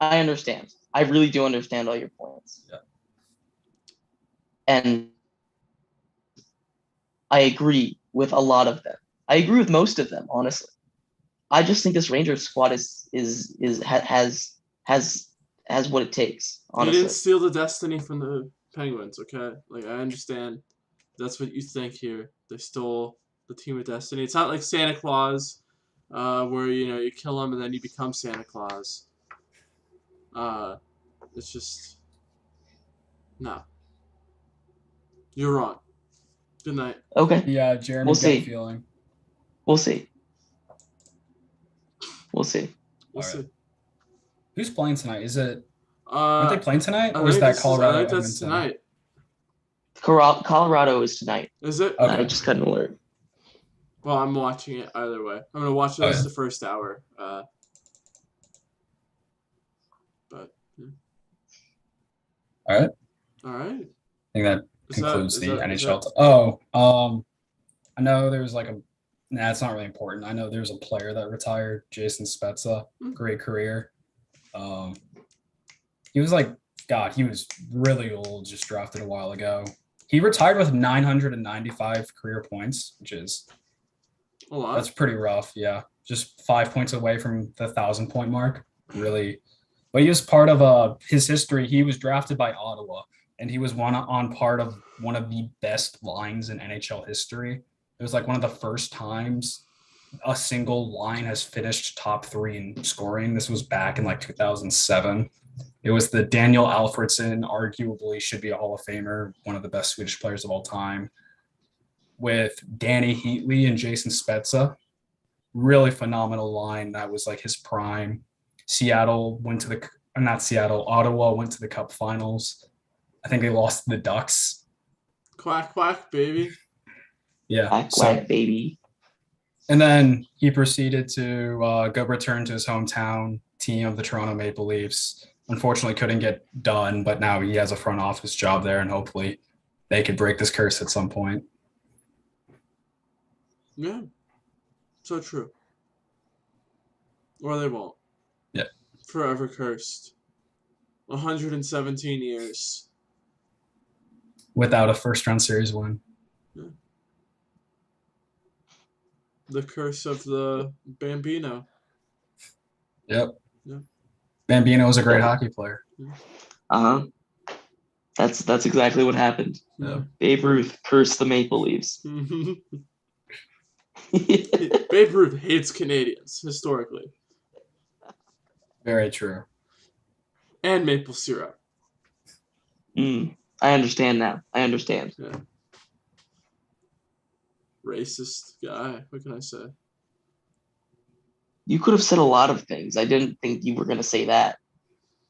I understand. I really do understand all your points. Yeah. And I agree with a lot of them. I agree with most of them, honestly. I just think this Rangers squad has what it takes, honestly. You didn't steal the destiny from the Penguins, okay? Like, I understand that's what you think here. They stole the team of destiny. It's not like Santa Claus, where, you kill him and then you become Santa Claus. It's just... No. You're wrong. Good night. Okay. Yeah, Jeremy, we'll see. Feeling. We'll see. We'll see. We'll see. Who's playing tonight? Is it... Aren't they playing tonight? Or is that Colorado? I think that's tonight. Colorado is tonight. Is it? Okay. I just got an alert. Well, I'm watching it either way. I'm going to watch this the first hour. But, yeah. All right. All right. I think that concludes the NHL. I know there was it's not really important. I know there's a player that retired, Jason Spezza. Great career. He was he was really old, just drafted a while ago. He retired with 995 career points, which is a lot. That's pretty rough, yeah. Just 5 points away from the 1,000-point mark, really. But he was part of his history. He was drafted by Ottawa, and he was on part of one of the best lines in NHL history. It was one of the first times a single line has finished top 3 in scoring. This was back in 2007. It was the Daniel Alfredsson, arguably should be a Hall of Famer, one of the best Swedish players of all time, with Danny Heatley and Jason Spezza. Really phenomenal line. That was his prime. Ottawa went to the Cup Finals. I think they lost to the Ducks. Quack, quack, baby. Yeah. Quack, quack, baby. And then he proceeded to go return to his hometown team of the Toronto Maple Leafs. Unfortunately, couldn't get done, but now he has a front office job there, and hopefully they could break this curse at some point. Yeah. So true. Or they won't. Yeah. Forever cursed. 117 years. Without a first-round series win. Yeah. The curse of the Bambino. Yep. Yeah. Bambino was a great hockey player. Uh-huh. That's exactly what happened. Yeah. Babe Ruth cursed the Maple Leafs. Babe Ruth hates Canadians, historically. Very true. And maple syrup. I understand now. I understand. Yeah. racist guy. What can I say? You could have said a lot of things. I didn't think you were going to say that.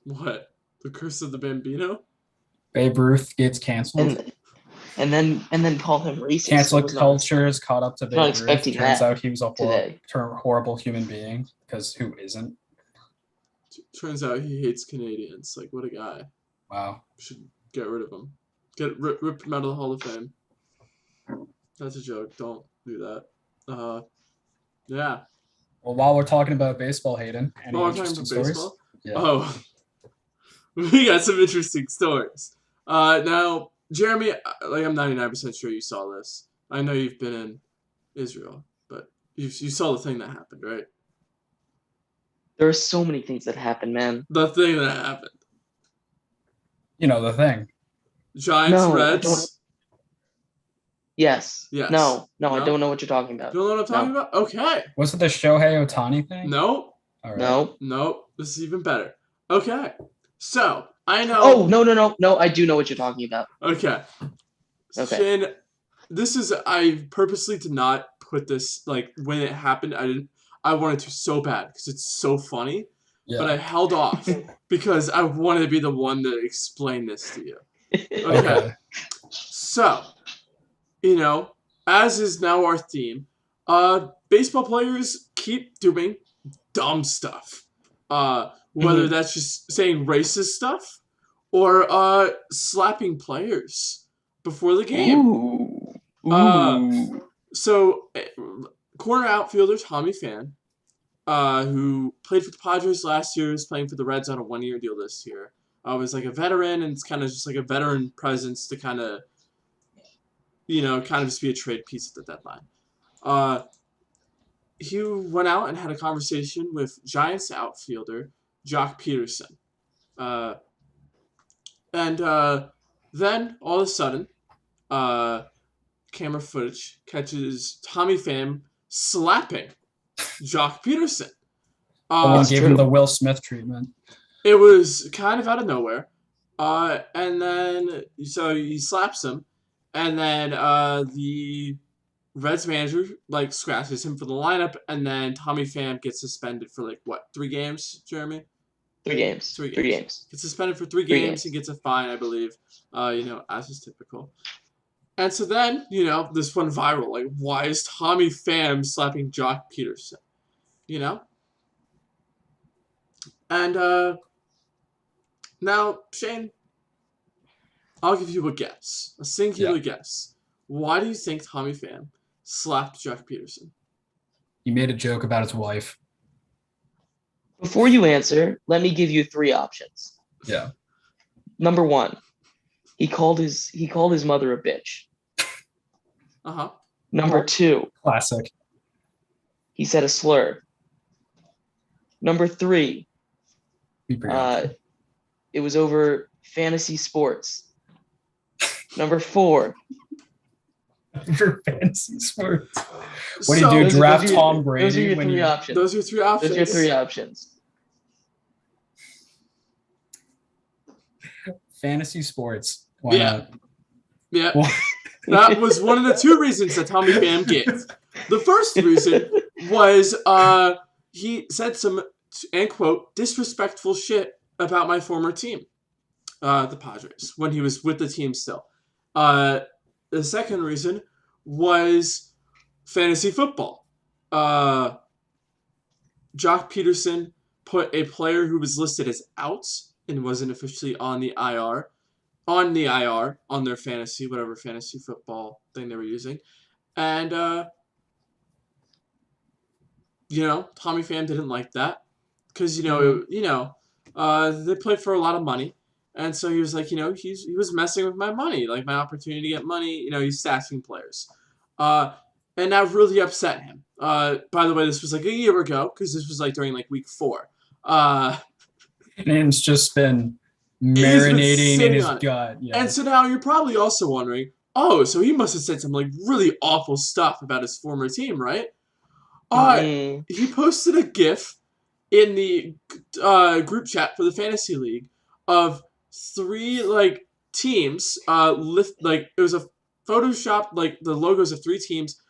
What? The Curse of the Bambino? Babe Ruth gets canceled. And then call him racist. Cancel I was not culture is caught up to Babe Ruth. expecting Turns that out he was a today. horrible human being, because who isn't? Turns out he hates Canadians. Like, what a guy. Wow. Should get rid of him. Rip him out of the Hall of Fame. That's a joke. Don't do that. Yeah. Well, while we're talking about baseball, Hayden, any While we're talking interesting about stories? baseball? Yeah. Oh. We got some interesting stories. Now, Jeremy, like, I'm 99% sure you saw this. I know you've been in Israel, but you saw the thing that happened, right? There are so many things that happen, man. The thing that happened. You know the thing. Giants, No, I Reds. don't- Yes. Yes. No, No? I don't know what you're talking about. You don't know what I'm talking about? Okay. Was it the Shohei Ohtani thing? No. All right. No. No. This is even better. Okay. So, I know. Oh, no, I do know what you're talking about. Okay. Okay. Shane, I purposely did not put this, like, when it happened, I wanted to so bad because it's so funny, Yeah. but I held off because I wanted to be the one to explain this to you. Okay. So, as is now our theme, baseball players keep doing dumb stuff. Whether that's just saying racist stuff or slapping players before the game. Ooh. So, corner outfielder Tommy Pham, who played for the Padres last year, is playing for the Reds on a 1-year deal this year. Was like a veteran, and it's kind of just like a veteran presence to kind of just be a trade piece at the deadline. He went out and had a conversation with Giants outfielder Jock Peterson. And then, all of a sudden, camera footage catches Tommy Pham slapping Jock Peterson. Someone gave him true. the Will Smith treatment. It was kind of out of nowhere. And then, so he slaps him. And then the Reds manager, scratches him for the lineup. And then Tommy Pham gets suspended for, 3 games, Jeremy? 3 games. 3 games. 3 games. Gets suspended for 3 3 games. games. He gets a fine, I believe, as is typical. And so then, this went viral. Why is Tommy Pham slapping Jock Peterson? And, now, Shane, I'll give you a guess. A singular guess. Why do you think Tommy Pham slapped Jock Peterson? He made a joke about his wife. Before you answer, let me give you 3 options. Yeah. Number 1, he called his mother a bitch. Uh-huh. Number 2, Classic. he said a slur. Number 3, Be pretty it was over fantasy sports. Number 4, for fantasy sports. What do you do? those Draft are your- Tom Brady? Those are your when 3 you... options. Those are 3 options. Those are your 3 options. Fantasy sports. Why not? Yeah. Well- That was one of the 2 reasons that Tommy Pham gave. The first reason was he said some, and quote, disrespectful shit about my former team, the Padres, when he was with the team still. The second reason was fantasy football. Jock Peterson put a player who was listed as out and wasn't officially on the IR on their fantasy, whatever fantasy football thing they were using. And, Tommy Pham didn't like that because, they played for a lot of money. And so he was like, he was messing with my money, my opportunity to get money. He's stashing players. And that really upset him. By the way, this was a year ago because this was during week 4. And it's just been marinating in his gut. Yeah. And so now you're probably also wondering, oh, so he must have said some really awful stuff about his former team, right? He posted a GIF in the group chat for the fantasy league of 3 teams. It was a Photoshop the logos of 3 teams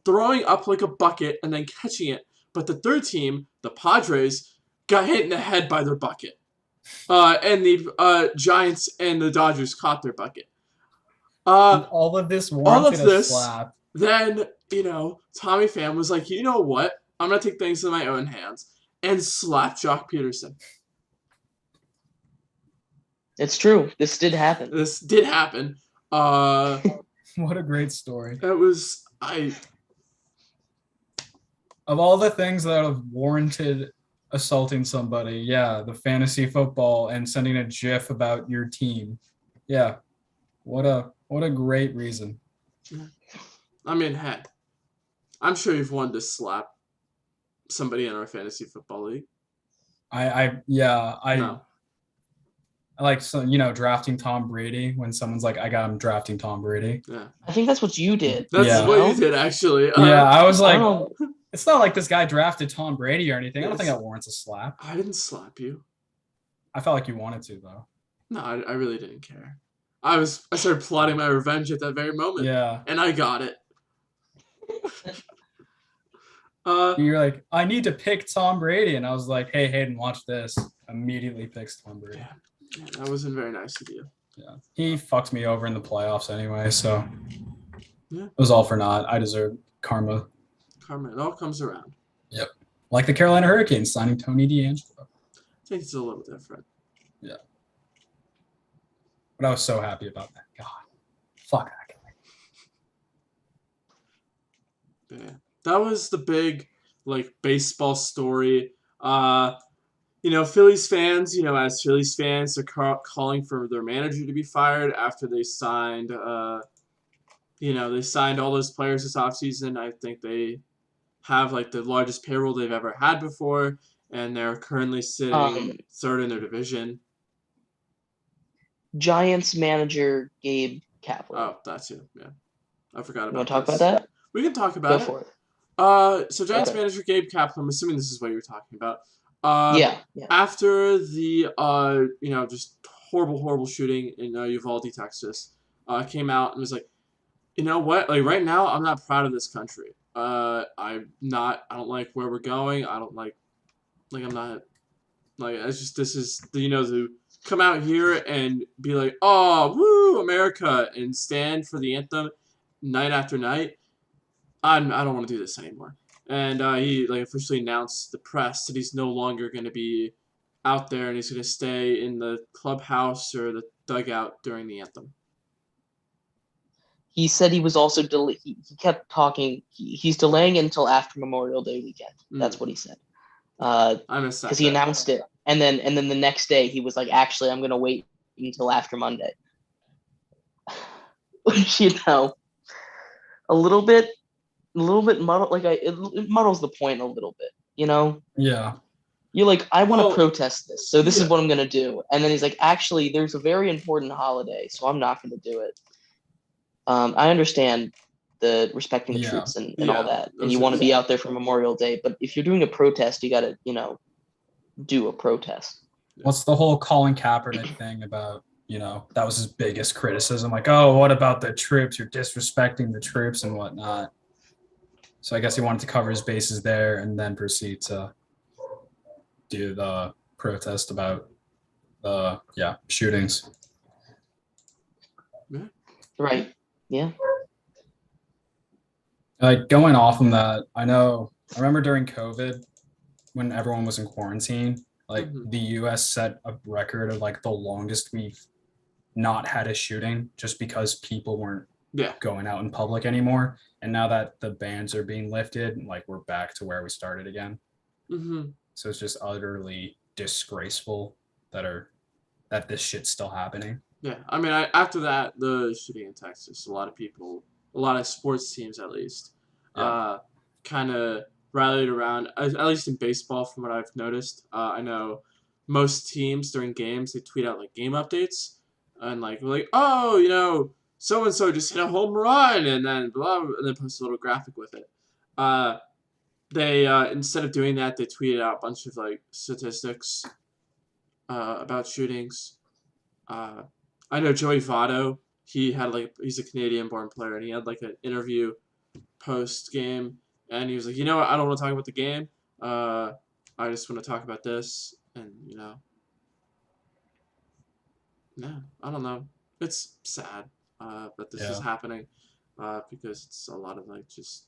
throwing up like a bucket and then catching it. But the third team, the Padres, got hit in the head by their bucket. And the Giants and the Dodgers caught their bucket. And all of this warranted a slap. Then, Tommy Pham was like, you know what? I'm going to take things in my own hands and slap Jock Peterson. It's true. This did happen. What a great story. It was, Of all the things that have warranted assaulting somebody, yeah, the fantasy football and sending a GIF about your team. Yeah. What a great reason. I mean, hey, I'm sure you've wanted to slap somebody in our fantasy football league. I like, so, drafting Tom Brady when someone's like, I got him drafting Tom Brady. Yeah. I think that's what you did. That's what you did, actually. I was like, it's not like this guy drafted Tom Brady or anything. I don't think that warrants a slap. I didn't slap you. I felt like you wanted to, though. No, I really didn't care. I started plotting my revenge at that very moment. Yeah. And I got it. You're like, I need to pick Tom Brady. And I was like, hey, Hayden, watch this. Immediately picks Tom Brady. Yeah, that wasn't very nice of you. Yeah. He fucked me over in the playoffs anyway, so yeah. It was all for naught. I deserved karma. It all comes around. Yep. Like the Carolina Hurricanes signing Tony DeAngelo. I think it's a little different. Yeah. But I was so happy about that. God. Fuck that guy. Yeah. That was the big, baseball story. Phillies fans, as Phillies fans, are calling for their manager to be fired after they signed, they signed all those players this offseason. I think they have, the largest payroll they've ever had before, and they're currently sitting third in their division. Giants manager Gabe Kapler. Oh, that's it. Yeah. I forgot about that. You want to talk about that? We can talk about Go for it. So Giants manager Gabe Kapler, I'm assuming this is what you're talking about. Yeah. After the just horrible shooting in Uvalde, Texas, came out and was like, you know what? Right now, I'm not proud of this country. I don't like where we're going. I don't I'm not it's just, this is to come out here and be like, oh, woo, America, and stand for the anthem night after night. I don't want to do this anymore. And he officially announced to the press that he's no longer going to be out there, and he's going to stay in the clubhouse or the dugout during the anthem. He said he was also he kept talking. He's delaying until after Memorial Day weekend. That's what he said. I missed that. Because he announced it, and then the next day he was like, "Actually, I'm going to wait until after Monday." Which, a little bit muddled. It muddles the point a little bit. Yeah. You're like, I want to protest this, so this is what I'm going to do. And then he's like, actually, there's a very important holiday, so I'm not going to do it. I understand the respecting the troops and all that, and you want to be out there for Memorial Day. But if you're doing a protest, you got to, do a protest. What's the whole Colin Kaepernick thing about? That was his biggest criticism. Like, oh, what about the troops? You're disrespecting the troops and whatnot. So I guess he wanted to cover his bases there and then proceed to do the protest about the shootings. Yeah. Right. Yeah. Going off on that, I remember during COVID when everyone was in quarantine, the US set a record of the longest we've not had a shooting just because people weren't going out in public anymore. And now that the bans are being lifted, we're back to where we started again. Mm-hmm. So it's just utterly disgraceful that this shit's still happening. Yeah, I mean, after that, the shooting in Texas, a lot of sports teams at least, kind of rallied around, at least in baseball from what I've noticed. I know most teams during games, they tweet out game updates and oh, so-and-so just hit a home run and then blah, and then post a little graphic with it. They, instead of doing that, they tweeted out a bunch of statistics about shootings. I know Joey Votto, he's a Canadian-born player, and he had an interview post game, and he was like, you know what? I don't want to talk about the game. I just want to talk about this, and no, I don't know. It's sad that this is Yeah. happening because it's a lot of like just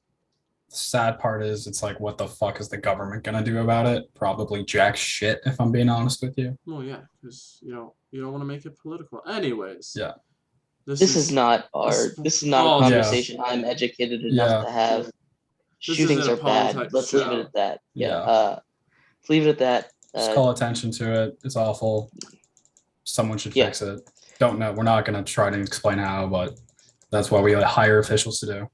Sad part is it's like, what the fuck is the government gonna do about it? Probably jack shit, if I'm being honest with you. well, yeah, because you don't want to make it political. Anyways, Yeah. This is not this a politics. conversation I'm educated enough Yeah. to have. This Shootings isn't a are bad. politics Let's leave it show. at that. Yeah. Let's leave it at that. Just call attention to it. It's awful. Someone should Yeah. fix it. Don't know. We're not gonna try to explain how, but that's what we hire officials to do.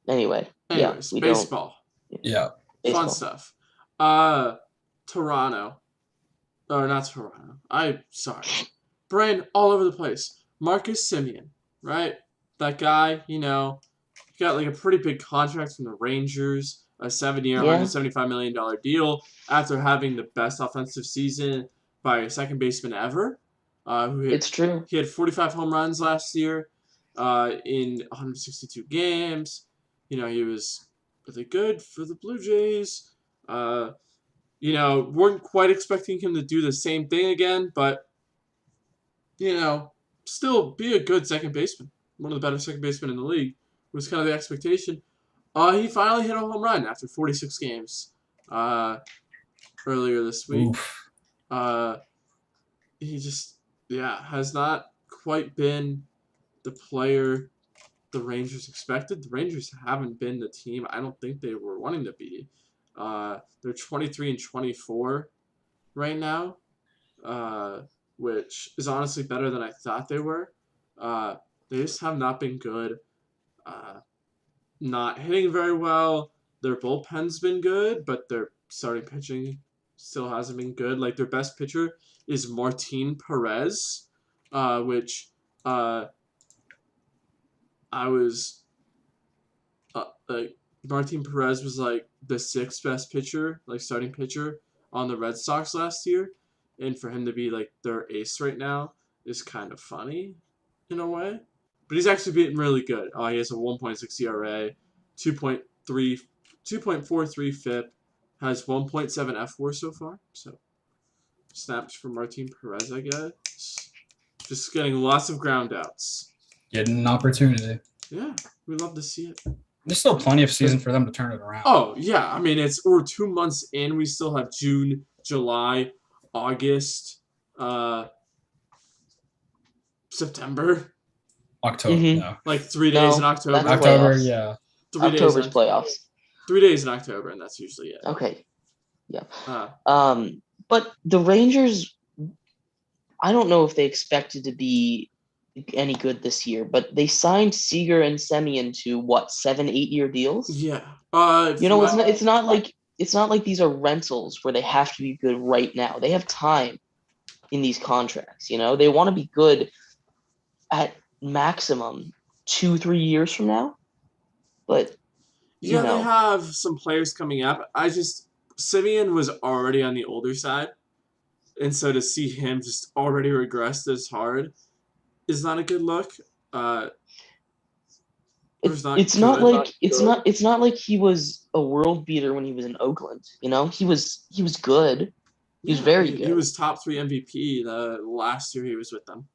Anyway, Anyways, we baseball. Yeah. don't. Fun Baseball. stuff. Toronto. Or not Toronto. Sorry. Brain all over the place. Marcus Semien, right? That guy, he got like a pretty big contract from the Rangers, a 7-year, Yeah. $175 million deal after having the best offensive season by a second baseman ever. It's true. He had 45 home runs last year in 162 games. He was really good for the Blue Jays. Weren't quite expecting him to do the same thing again, but, still be a good second baseman. One of the better second basemen in the league was kind of the expectation. He finally hit a home run after 46 games earlier this week. Oof. He just, has not quite been the player the Rangers expected. The Rangers haven't been the team I don't think they were wanting to be. They're 23-24 right now, which is honestly better than I thought they were. They just have not been good. Not hitting very well. Their bullpen's been good, but their starting pitching still hasn't been good. Like, their best pitcher is Martin Perez, which I was like, Martin Perez was like the 6th best pitcher, like starting pitcher on the Red Sox last year, and for him to be like their ace right now is kind of funny in a way. But he's actually been really good. He has a 1.6 ERA, 2.43 FIP, has 1.7 F4 so far. So snaps for Martin Perez, I guess. Just getting lots of ground outs. Getting an opportunity. Yeah, we love to see it. There's still plenty of season for them to turn it around. Oh, yeah. I mean, we're 2 months in. We still have June, July, August, September. October, Mhm. no. Like 3 days in October. that's October, playoffs. yeah. 3 days October's in, playoffs. 3 days in October, and that's usually it. Okay. Uh, But the Rangers, I don't know if they expected to be any good this year, but they signed Seager and Semien to 7-8 year deals. yeah. It's not like these are rentals where they have to be good right now. They have time in these contracts. They want to be good at maximum 2-3 years from now. But They have some players coming up. Simeon was already on the older side, and so to see him just already regress this hard is not a good look. it's not like he was a world beater when he was in Oakland. He was good. He was very good. He was top 3 MVP the last year he was with them.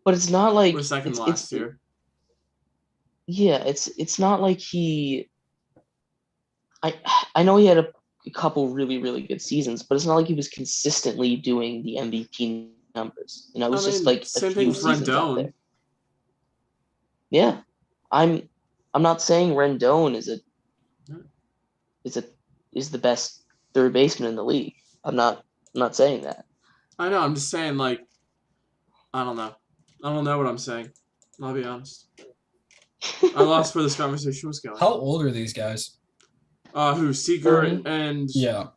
But it's not like Or second last year. Yeah, it's not like he. I know he had a couple really, really good seasons, but it's not like he was consistently doing the MVP numbers. It was just like same a thing few with seasons out Rendon. there. Yeah, I'm not saying Rendon is the best third baseman in the league. I'm not saying that. I know. I'm just saying, like, I don't know. I don't know what I'm saying. I'll be honest. I lost where this conversation was going. How old are these guys? Who? Seager 30? and Yeah.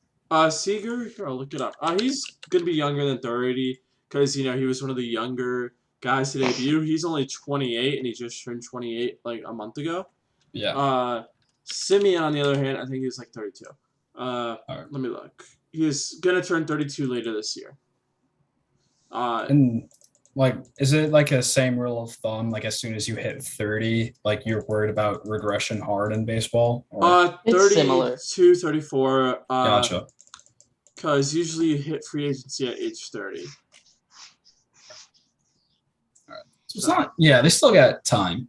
Seager. Here, I'll look it up. He's gonna be younger than 30 because he was one of the younger guys to debut. He's only 28 and he just turned 28 like a month ago. Yeah. Simeon, on the other hand, I think he's like 32. Right. Let me look. He's gonna turn 32 later this year. And Like, is it like a same rule of thumb? Like, as soon as you hit 30, like you're worried about regression hard in baseball? Or It's similar. 32, 34. gotcha. Because usually you hit free agency at age 30. So it's not. Yeah, they still got time.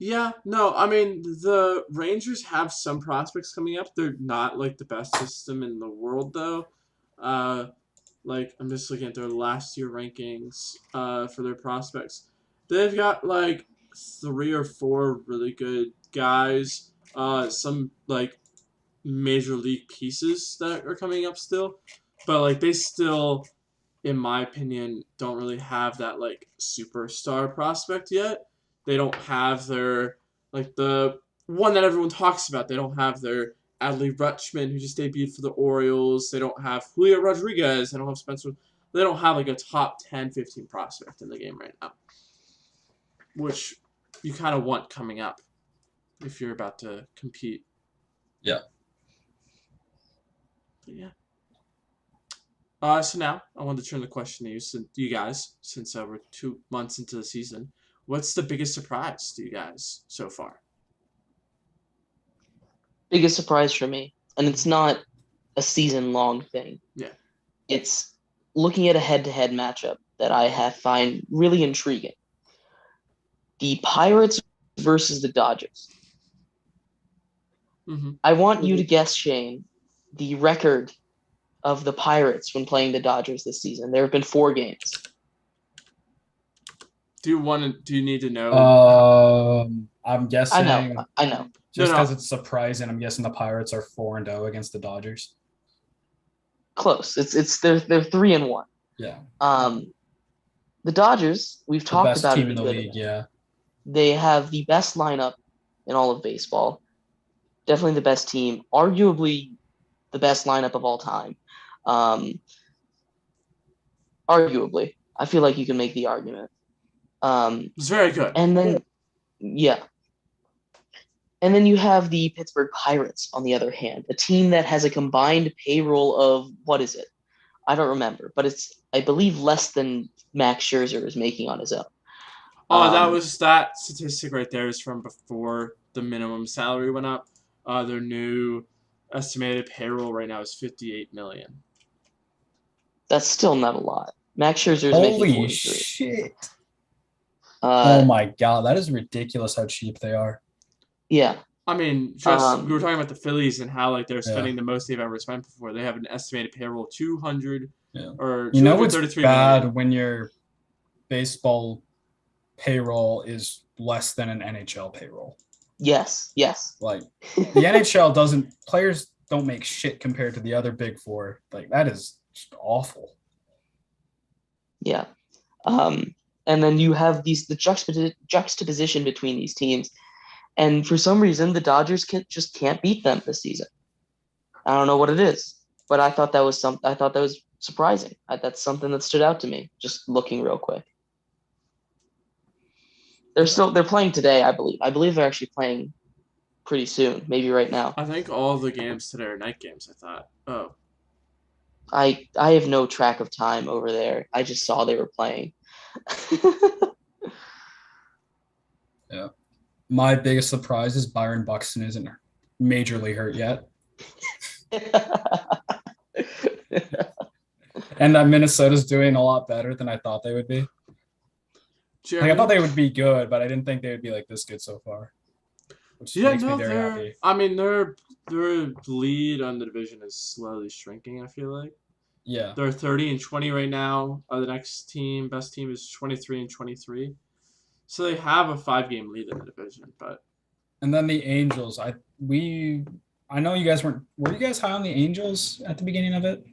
Yeah, no, I mean, the Rangers have some prospects coming up. They're not like the best system in the world, though. Like, I'm just looking at their last year rankings for their prospects. They've got like 3 or 4 really good guys. Some like major league pieces that are coming up still. But like, they still, in my opinion, don't really have that like superstar prospect yet. They don't have their like the one that everyone talks about. They don't have their Adley Rutschman who just debuted for the Orioles. They don't have Julio Rodriguez. They don't have Spencer. They don't have like a top 10, 15 prospect in the game right now, which you kind of want coming up if you're about to compete. Yeah. But yeah. So now I wanted to turn the question to you guys, since we're 2 months into the season. What's the biggest surprise to you guys so far? Biggest surprise for me, and it's not a season-long thing. Yeah. It's looking at a head-to-head matchup that I find really intriguing. The Pirates versus the Dodgers. Mm-hmm. I want you to guess, Shane, the record of the Pirates when playing the Dodgers this season. There have been 4 games. Do you need to know? I'm guessing. I know. Just because it's surprising, I'm guessing the Pirates are 4-0 against the Dodgers. Close. They're 3-1. Yeah. The Dodgers, we've talked best about team it in the league. Yeah. They have the best lineup in all of baseball. Definitely the best team. Arguably the best lineup of all time. Arguably, I feel like you can make the argument. It's very good. And then, yeah. And then you have the Pittsburgh Pirates, on the other hand, a team that has a combined payroll of, what is it? I don't remember, but it's, I believe, less than Max Scherzer is making on his own. That statistic right there is from before the minimum salary went up. Their new estimated payroll right now is $58 million. That's still not a lot. Max Scherzer is making 43. Holy shit! Oh my god, that is ridiculous how cheap they are. Yeah. I mean, we were talking about the Phillies and how like they're spending the most they've ever spent before. They have an estimated payroll of 200 or you know what's bad million. when your baseball payroll is less than an NHL payroll. Yes. Like the NHL players don't make shit compared to the other big 4. Like that is just awful. Yeah. And then you have the juxtaposition between these teams. And for some reason, the Dodgers can't beat them this season. I don't know what it is, but I thought that was surprising. That's something that stood out to me, just looking real quick. They're playing today, I believe. I believe they're actually playing pretty soon, maybe right now. I think all the games today are night games, I thought. Oh. I have no track of time over there. I just saw they were playing. Yeah. My biggest surprise is Byron Buxton isn't majorly hurt yet. And that Minnesota's doing a lot better than I thought they would be. Like, I thought they would be good, but I didn't think they would be like this good so far. Which makes me very happy. I mean, their lead on the division is slowly shrinking, I feel like. Yeah. They're 30-20 right now. The next best team is 23-23. So they have a 5-game lead in the division, but. And then the Angels. I know you guys were you guys high on the Angels at the beginning of it?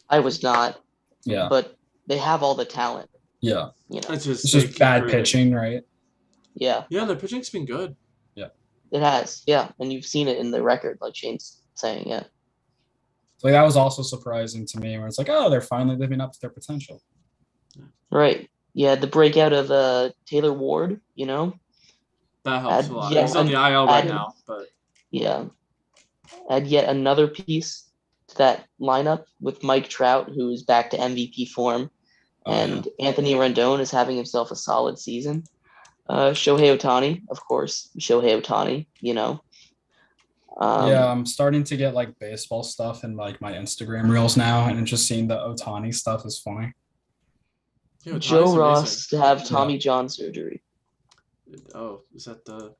I was not. Yeah. But they have all the talent. Yeah. You know. It's just bad pitching, right? Yeah. Yeah, their pitching's been good. Yeah. It has, yeah. And you've seen it in the record, like Shane's saying, yeah. So that was also surprising to me, where it's like, oh, they're finally living up to their potential. Right. Yeah, the breakout of Taylor Ward, you know. That helps a lot. He's on the IL right now, but yeah. Add yet another piece to that lineup with Mike Trout, who is back to MVP form. Oh, yeah. and Anthony Rendon is having himself a solid season. Shohei Ohtani, of course, Shohei Ohtani. Yeah, I'm starting to get like baseball stuff in like my Instagram reels now, and just seeing the Otani stuff is funny. Yeah, Otani's Joe amazing. Ross to have Tommy John surgery. Oh, is that the?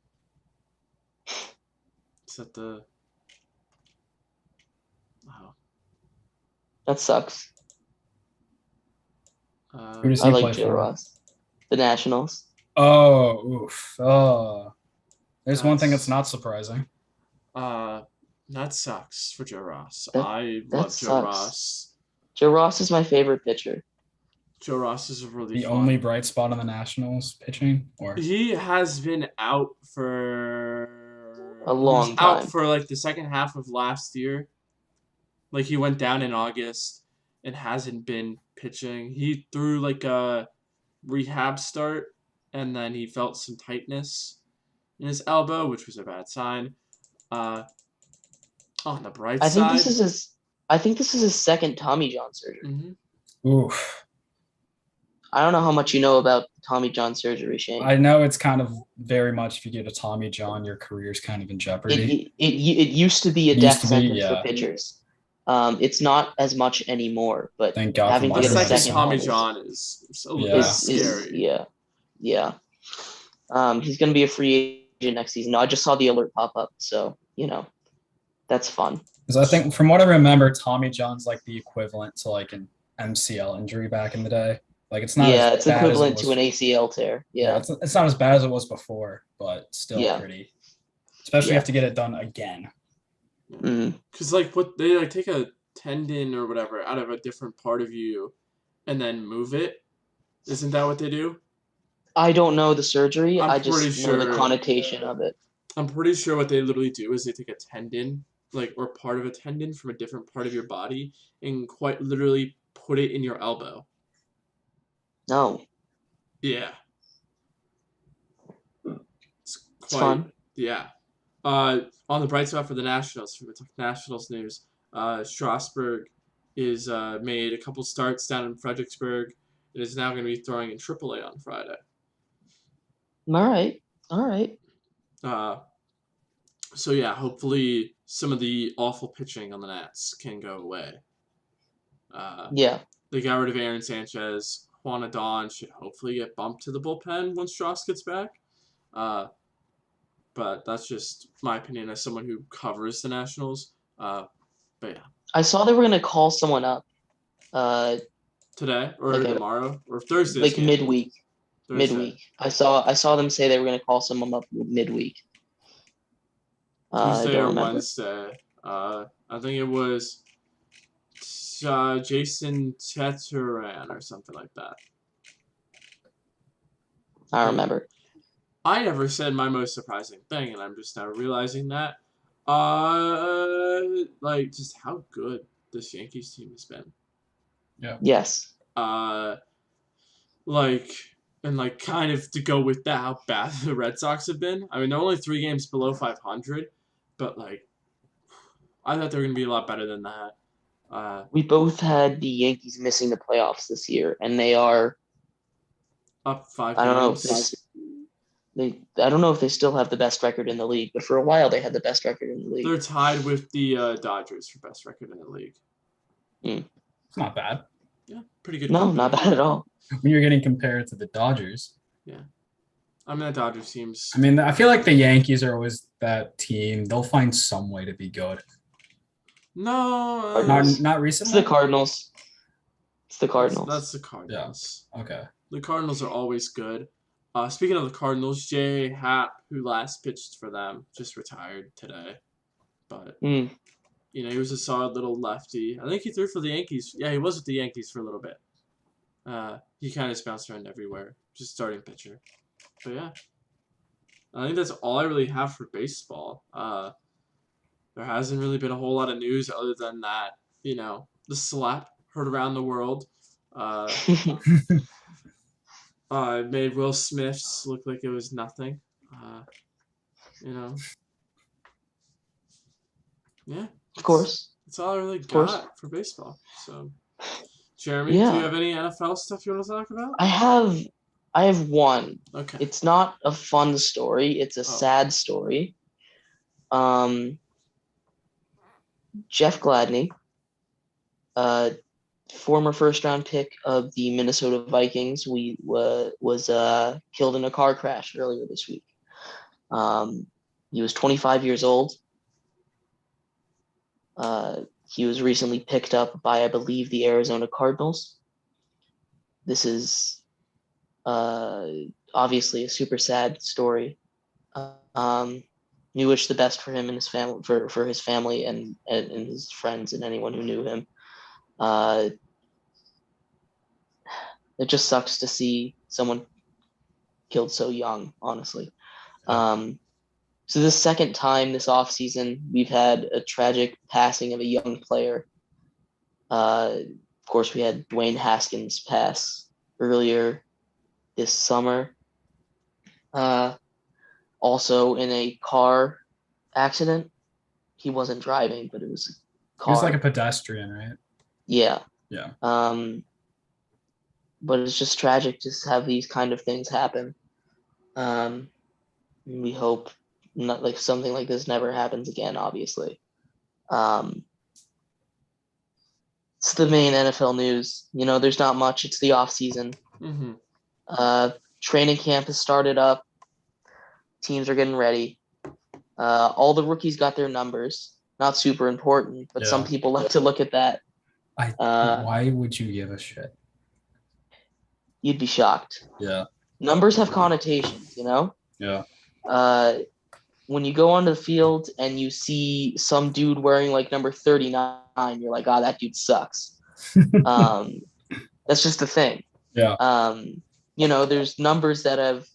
Oh. That sucks. Who does I he like play Joe for? Ross. The Nationals. Oh, oof. Oh, there's one thing that's That's- not surprising. That sucks for Joe Ross. That- I that love Joe sucks. Ross. Joe Ross is my favorite pitcher. Joe Ross is really The fun. only bright spot on the Nationals pitching, or He has been out for A long he was out time. for like the second half of last year. Like he went down in August and hasn't been pitching. He threw like a rehab start and then he felt some tightness in his elbow, which was a bad sign. On the bright I think side, this is his second Tommy John surgery. mhm. oof. I don't know how much you know about Tommy John surgery, Shane. I know it's kind of very much if you get a Tommy John, your career's kind of in jeopardy. It used to be a It death used to be, sentence yeah. for pitchers. It's not as much anymore, but Thank God for having to The get a modern second second Tommy one John is a little Yeah. bit is scary. yeah. He's going to be a free agent next season. I just saw the alert pop up, so that's fun. Because I think, from what I remember, Tommy John's like the equivalent to like an MCL injury back in the day. Like it's not. Yeah, as it's bad equivalent as it to was, an ACL tear. Yeah, Yeah, it's not as bad as it was before, but still Yeah. pretty. Especially Yeah. you have to get it done again. Mhm. Because like what they like take a tendon or whatever out of a different part of you, and then move it. Isn't that what they do? I don't know the surgery. I'm I just pretty know the sure- connotation of it. I'm pretty sure what they literally do is they take a tendon, like or part of a tendon from a different part of your body, and quite literally put it in your elbow. No, Yeah. It's it's fun. Yeah. On the bright spot for the Nationals, for the Nationals news, Strasburg is made a couple starts down in Fredericksburg and is now going to be throwing in AAA on Friday. All right. So yeah, hopefully some of the awful pitching on the Nats can go away. Yeah, They got rid of Aaron Sanchez. Juan Adon should hopefully get bumped to the bullpen once Strauss gets back. But that's just my opinion as someone who covers the Nationals. But yeah, I saw they were gonna call someone up, today or Like a- tomorrow or Thursday. like midweek. Thursday. Midweek. I saw them say they were gonna call someone up midweek. I Tuesday don't or remember. Wednesday. I think it was Jason Teteran or something like that. I don't remember. I never said my most surprising thing, and I'm just now realizing that. Like just how good this Yankees team has been. Yes. Like and like kind of to go with that, how bad the Red Sox have been. I mean, they're only 3 games below 500, but like I thought they were gonna be a lot better than that. We both had the Yankees missing the playoffs this year, and they are. Up 5 I don't know. games. I don't know if they still have the best record in the league, but for a while they had the best record in the league. They're tied with the Dodgers for best record in the league. It's not bad Yeah, pretty good. No, company. not bad at all. when you're getting compared to the Dodgers. I mean, that Dodgers team's. I mean, I feel like the Yankees are always that team. They'll find some way to be good. No, Not It's recently. the Cardinals. It's the Cardinals. That's the Cardinals. Okay. The Cardinals are always good. Speaking of the Cardinals, J. Happ, who last pitched for them, just retired today. But Mm. he was a solid little lefty. I think he threw for the Yankees. Yeah, he was with the Yankees for a little bit. He kind of just bounced around everywhere, just starting pitcher. But yeah, I think that's all I really have for baseball. There hasn't really been a whole lot of news other than that, the slap heard around the world. It made Will Smith's look like it was nothing. Yeah. Of course. That's all I really course. got for baseball. So, Jeremy, do Yeah. you have any NFL stuff you want to talk about? I have one. Okay. It's not a fun story. It's a Oh. sad story. Jeff Gladney, former first-round pick of the Minnesota Vikings, was killed in a car crash earlier this week. He was 25 years old. He was recently picked up by, I believe, the Arizona Cardinals. This is obviously a super sad story. We wish the best for him and his family, for his family and his friends and anyone who knew him. It just sucks to see someone killed so young, honestly. So this second time this offseason, we've had a tragic passing of a young player. Of course, we had Dwayne Haskins pass earlier this summer. Also in a car accident. He wasn't driving, but it was a He car. was like a pedestrian, right? Yeah. Yeah. But it's just tragic to have these kind of things happen. We hope not like something like this never happens again, obviously. It's the main NFL news. You know, there's not much. It's the off season. Mm-hmm. Training camp has started up. Teams are getting ready. All the rookies got their numbers. Not super important, but some Yeah. people like to look at that. Why would you give a shit? You'd be shocked. Yeah. Numbers have connotations, you know? Yeah. When you go onto the field and you see some dude wearing like number 39, you're like, oh, that dude sucks. That's just the thing. Yeah. You know, there's numbers that have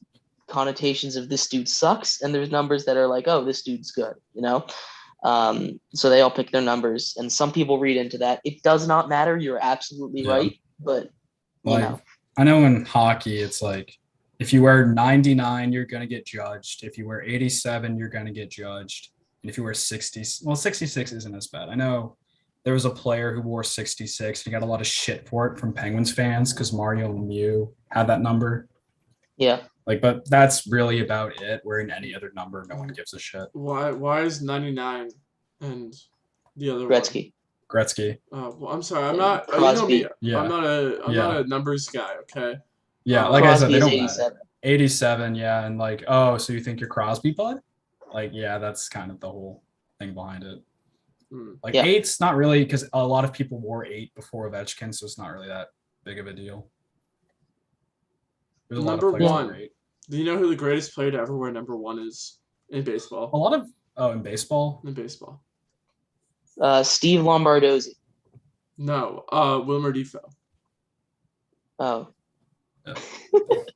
connotations of this dude sucks, and there's numbers that are like, oh, this dude's good, you know? So they all pick their numbers, and some people read into that. It does not matter. You're absolutely right. But, you know. I know in hockey, it's like, if you wear 99, you're going to get judged. If you wear 87, you're going to get judged. And if you wear 60, well, 66 isn't as bad. I know there was a player who wore 66. He got a lot of shit for it from Penguins fans because Mario Lemieux had that number. Yeah. Like, but that's really about it. Wearing any other number, no one gives a shit. Why is 99 and the other Gretzky. Gretzky. Well, I'm sorry. I'm not. Crosby. You know me. Yeah. I'm not a numbers guy. Okay. Yeah, like I said, Crosby they is don't 87. matter. 87, yeah, and like, oh, so you think you're Crosby, bud? Like, yeah, that's kind of the whole thing behind it. Like, Yeah. 8's not really, because a lot of people wore 8 before Ovechkin, so it's not really that big of a deal. There's a lot of Number players that one. wear 8. Do you know who the greatest player to ever wear number 1 is in baseball? A lot of, in baseball? In baseball. Steve Lombardozzi. No. Wilmer Defoe. Oh.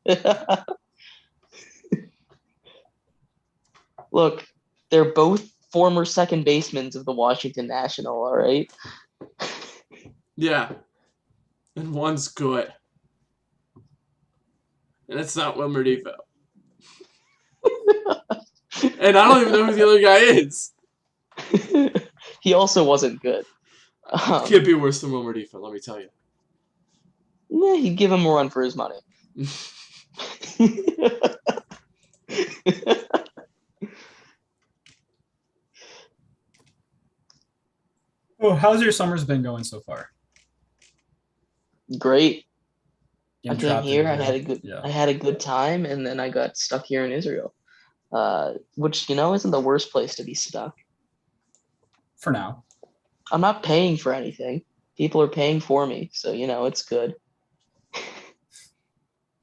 Yeah. Look, they're both former second basemen of the Washington National, all right? Yeah. And one's good. And it's not Wilmer Defoe. And I don't even know who the other guy is. He also wasn't good. Can't be worse than Wilmer Defoe, let me tell you. Yeah, he'd give him a run for his money. Well, how's your summer's been going so far? Great. I Getting came trapped in here. I Israel? had a good. Yeah. I had a good time, and then I got stuck here in Israel, which isn't the worst place to be stuck. For now. I'm not paying for anything. People are paying for me, so it's good.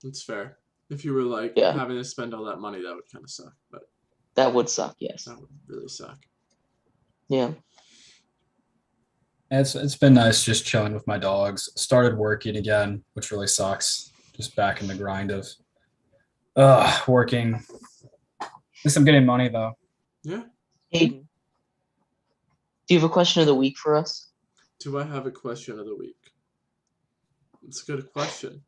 It's fair. If you were like Yeah. having to spend all that money, that would kind of suck. But That would suck. Yes. that would really suck. Yeah. It's been nice just chilling with my dogs. Started working again, which really sucks. Just back in the grind of working. At least I'm getting money though. Yeah. Hayden, do you have a question of the week for us? Do I have a question of the week? It's a good question.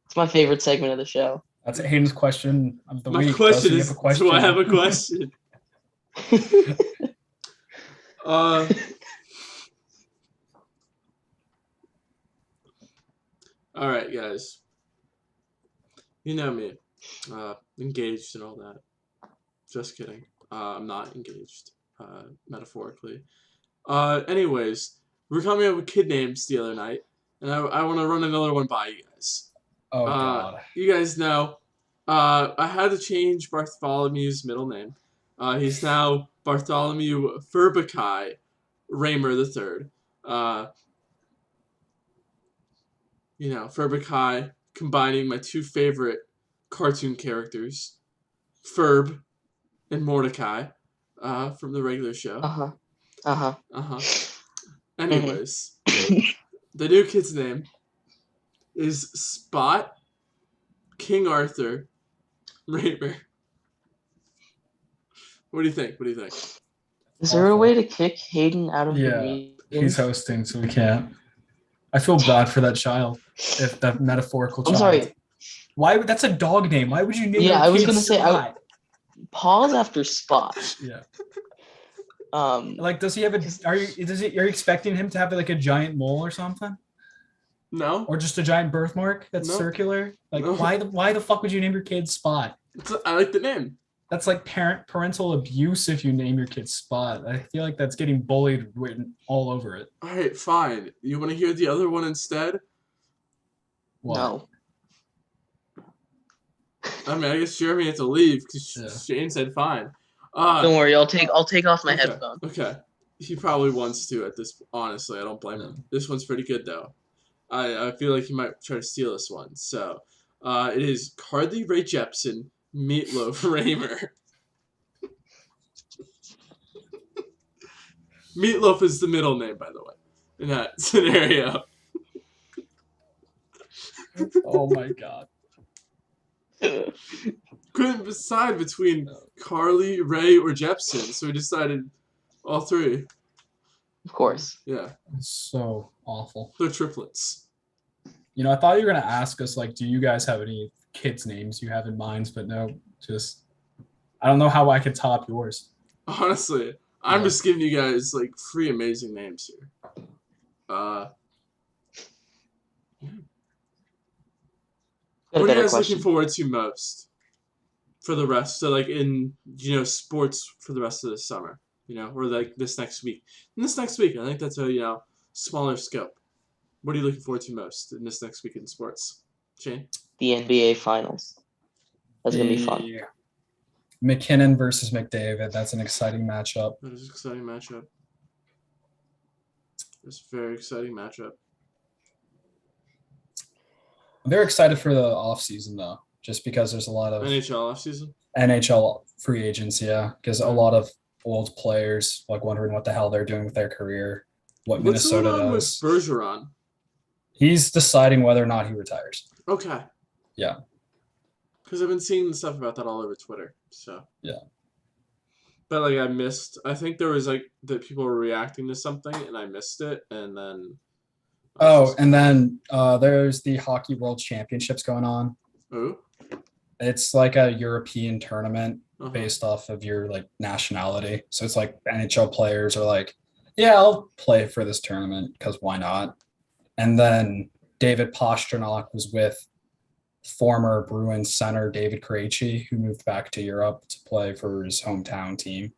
It's my favorite segment of the show. That's Hayden's question of the My week. question Does he is, have a question? do I have a question? right, guys. You know me. Engaged and all that. Just kidding. I'm not engaged. Metaphorically. Anyways, we're coming up with kid names the other night, and I want to run another one by you guys. Oh God. You guys know, I had to change Bartholomew's middle name. He's now Bartholomew Furbakai Raymer III. Furbakai combining my two favorite cartoon characters, Ferb and Mordecai, from the regular show. Anyways, the new kid's name is Spot King Arthur Raymer. What do you think? Is there a way to kick Hayden out of the Yeah, meeting? he's hosting, so we can't. I feel bad for that child. If that metaphorical I'm child. sorry. Why? That's a dog name. Why would you name? Yeah, your I was kid gonna say. Spot? Pause after Spot. Yeah. Like, does he have a? Are you expecting him to have like a giant mole or something? No. Or just a giant birthmark that's circular? Like, No. why the fuck would you name your kid Spot? I like the name. That's like parental abuse if you name your kid Spot. I feel like that's getting bullied written all over it. All right, fine. You want to hear the other one instead? What? no. I mean, I guess Jeremy had to leave because Shane said fine. Don't worry. I'll take off my headphone. Okay. He probably wants to at this. Honestly, I don't blame him. This one's pretty good though. I feel like he might try to steal this one. So, it is Carly Rae Jepsen, Meatloaf Raymer. Meatloaf is the middle name, by the way, in that scenario. Oh my God. Couldn't decide between Carly, Ray, or Jepsen, so we decided all three. Of course. Yeah. It's so awful. They're triplets. You know, I thought you were gonna ask us like, do you guys have any kids' names you have in mind? But no, just I don't know how I could top yours. Honestly, I'm just giving you guys like 3 amazing names here. What are you guys looking forward to most for the rest? So, like in sports for the rest of the summer, or like this next week. In this next week, I think that's a smaller scope. What are you looking forward to most in this next week in sports, Shane? The NBA Finals. That's gonna be fun. Yeah. McKinnon versus McDavid. That's an exciting matchup. That is an exciting matchup. It's a very exciting matchup. I'm very excited for the offseason, though, just because there's a lot of NHL offseason? NHL free agents, yeah, because a lot of old players like wondering what the hell they're doing with their career, what What's Minnesota going on does. with Bergeron? He's deciding whether or not he retires. Okay. Yeah. Because I've been seeing stuff about that all over Twitter, so. Yeah. But, like, I think there was, like, that people were reacting to something, and I missed it, and then... and then there's the Hockey World Championships going on. Oh? It's like a European tournament Uh-huh. based off of your, like, nationality. So it's like NHL players are like, yeah, I'll play for this tournament because why not? And then David Pastrnak was with former Bruins center David Krejci, who moved back to Europe to play for his hometown team.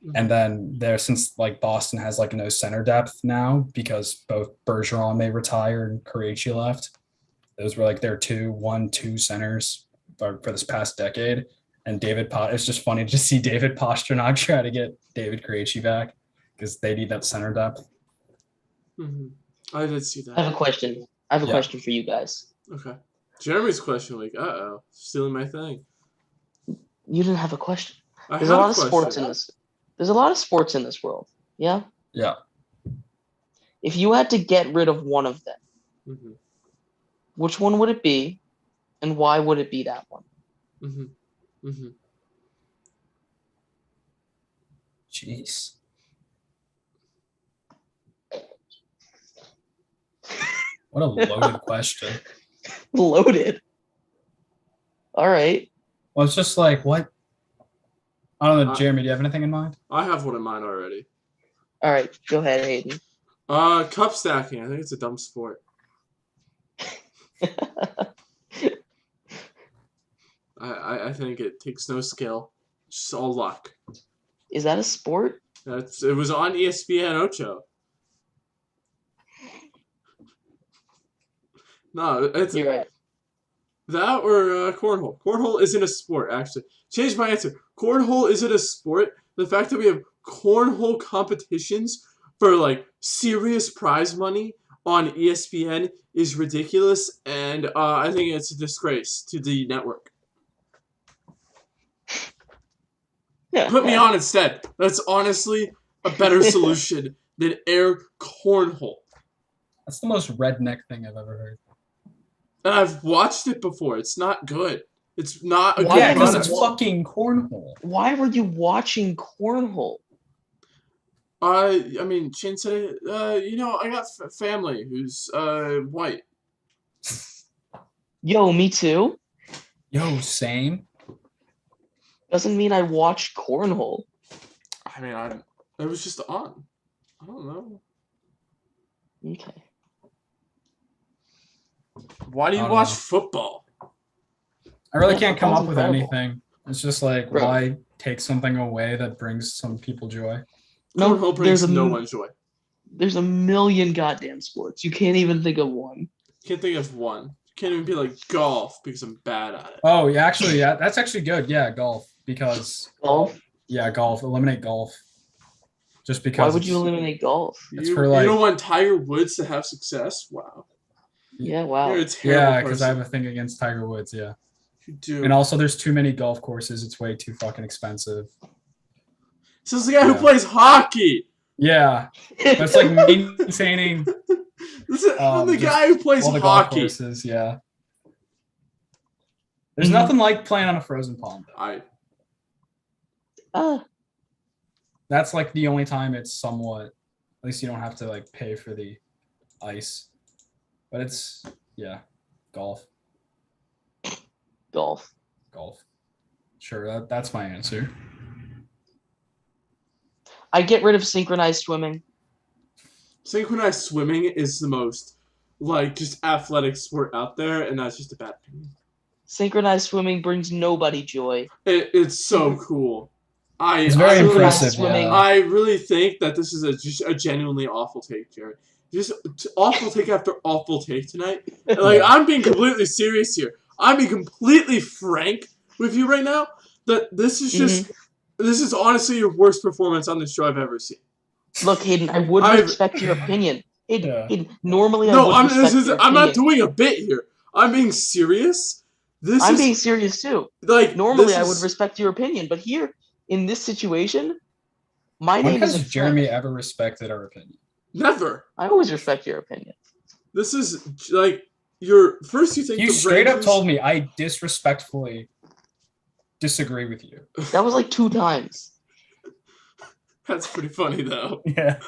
Mhm. And then since like Boston has like no center depth now because both Bergeron may retire and Krejci left. Those were like their 2 centers for this past decade. And it's just funny to see David Pastrnak try to get David Krejci back because they need that center depth. Mm-hmm. I did see that. I have a question. I have a question for you guys. Okay. Jeremy's question, like, stealing my thing. You didn't have a question. I There's have a lot of question. sports in this. There's a lot of sports in this world. Yeah. Yeah. If you had to get rid of one of them, Mm-hmm. which one would it be, and why would it be that one? Mm-hmm. Mm-hmm. Jeez. What a loaded question. Loaded. All right. Well, it's just like, what? I don't know, Uh, Jeremy, do you have anything in mind? I have one in mind already. All right. Go ahead, Hayden. Cup stacking. I think it's a dumb sport. I think it takes no skill, just all luck. Is that a sport? It was on ESPN Ocho. No, it's You're right. that or cornhole. Cornhole isn't a sport, actually. Change my answer. Cornhole isn't a sport. The fact that we have cornhole competitions for like serious prize money on ESPN is ridiculous, and I think it's a disgrace to the network. Put me on instead. That's honestly a better solution than air cornhole. That's the most redneck thing I've ever heard. And I've watched it before. It's not good. It's not a Why good Yeah, because have it's you- product. fucking cornhole. Why were you watching cornhole? I mean, Shane said it. I got family who's white. Yo, me too. Yo, same. Doesn't mean I watched cornhole. I mean, it was just on. I don't know. Okay. Why do you I don't watch know. football? I really Yeah, can't come football's up with incredible. anything. It's just like, Bro. why take something away that brings some people joy? No, Cornhole brings there's no one joy. there's a million goddamn sports. You can't even think of one. Can't think of one. Can't even be like golf because I'm bad at it. Oh, yeah, actually, yeah, that's actually good. Yeah, golf. Because, Golf? yeah, golf. Eliminate golf. Just because. Why would you it's- eliminate golf? It's You, for, you like- don't want Tiger Woods to have success? Wow. Yeah, wow. You're a terrible Yeah, because I person. have a thing against Tiger Woods, yeah. You do. And also, there's too many golf courses. It's way too fucking expensive. So it's the guy who Yeah. plays hockey. Yeah, but it's like maintaining This is, I'm the just guy who plays all the golf hockey. courses, yeah. There's Mhm. nothing like playing on a frozen pond. That's like the only time it's somewhat, at least you don't have to like pay for the ice. But it's, yeah, golf. Golf. Sure, that's my answer. I get rid of synchronized swimming. Synchronized swimming is the most like just athletic sport out there, and that's just a bad opinion. Synchronized swimming brings nobody joy. It's so cool. It's very I really, impressive. swimming. Yeah. I really think that this is just a genuinely awful take, Jared. Just awful take after awful take tonight. Like, I'm being completely serious here. I'm being completely frank with you right now. That this is just this is honestly your worst performance on this show I've ever seen. Look, Hayden, I would I've- respect your opinion. Hayden, Yeah. Hayden, normally I No, would I'm respect your I'm not opinion. doing a bit here. I'm being serious. This I'm is being serious too. like Normally this I is- would respect your opinion, but here, in this situation, my When name has is Jeremy ever respected our opinion? never. I always respect your opinion. This is like your first. You think You the straight up Rangers- told me I disrespectfully disagree with you. That was like 2 times. That's pretty funny though. Yeah.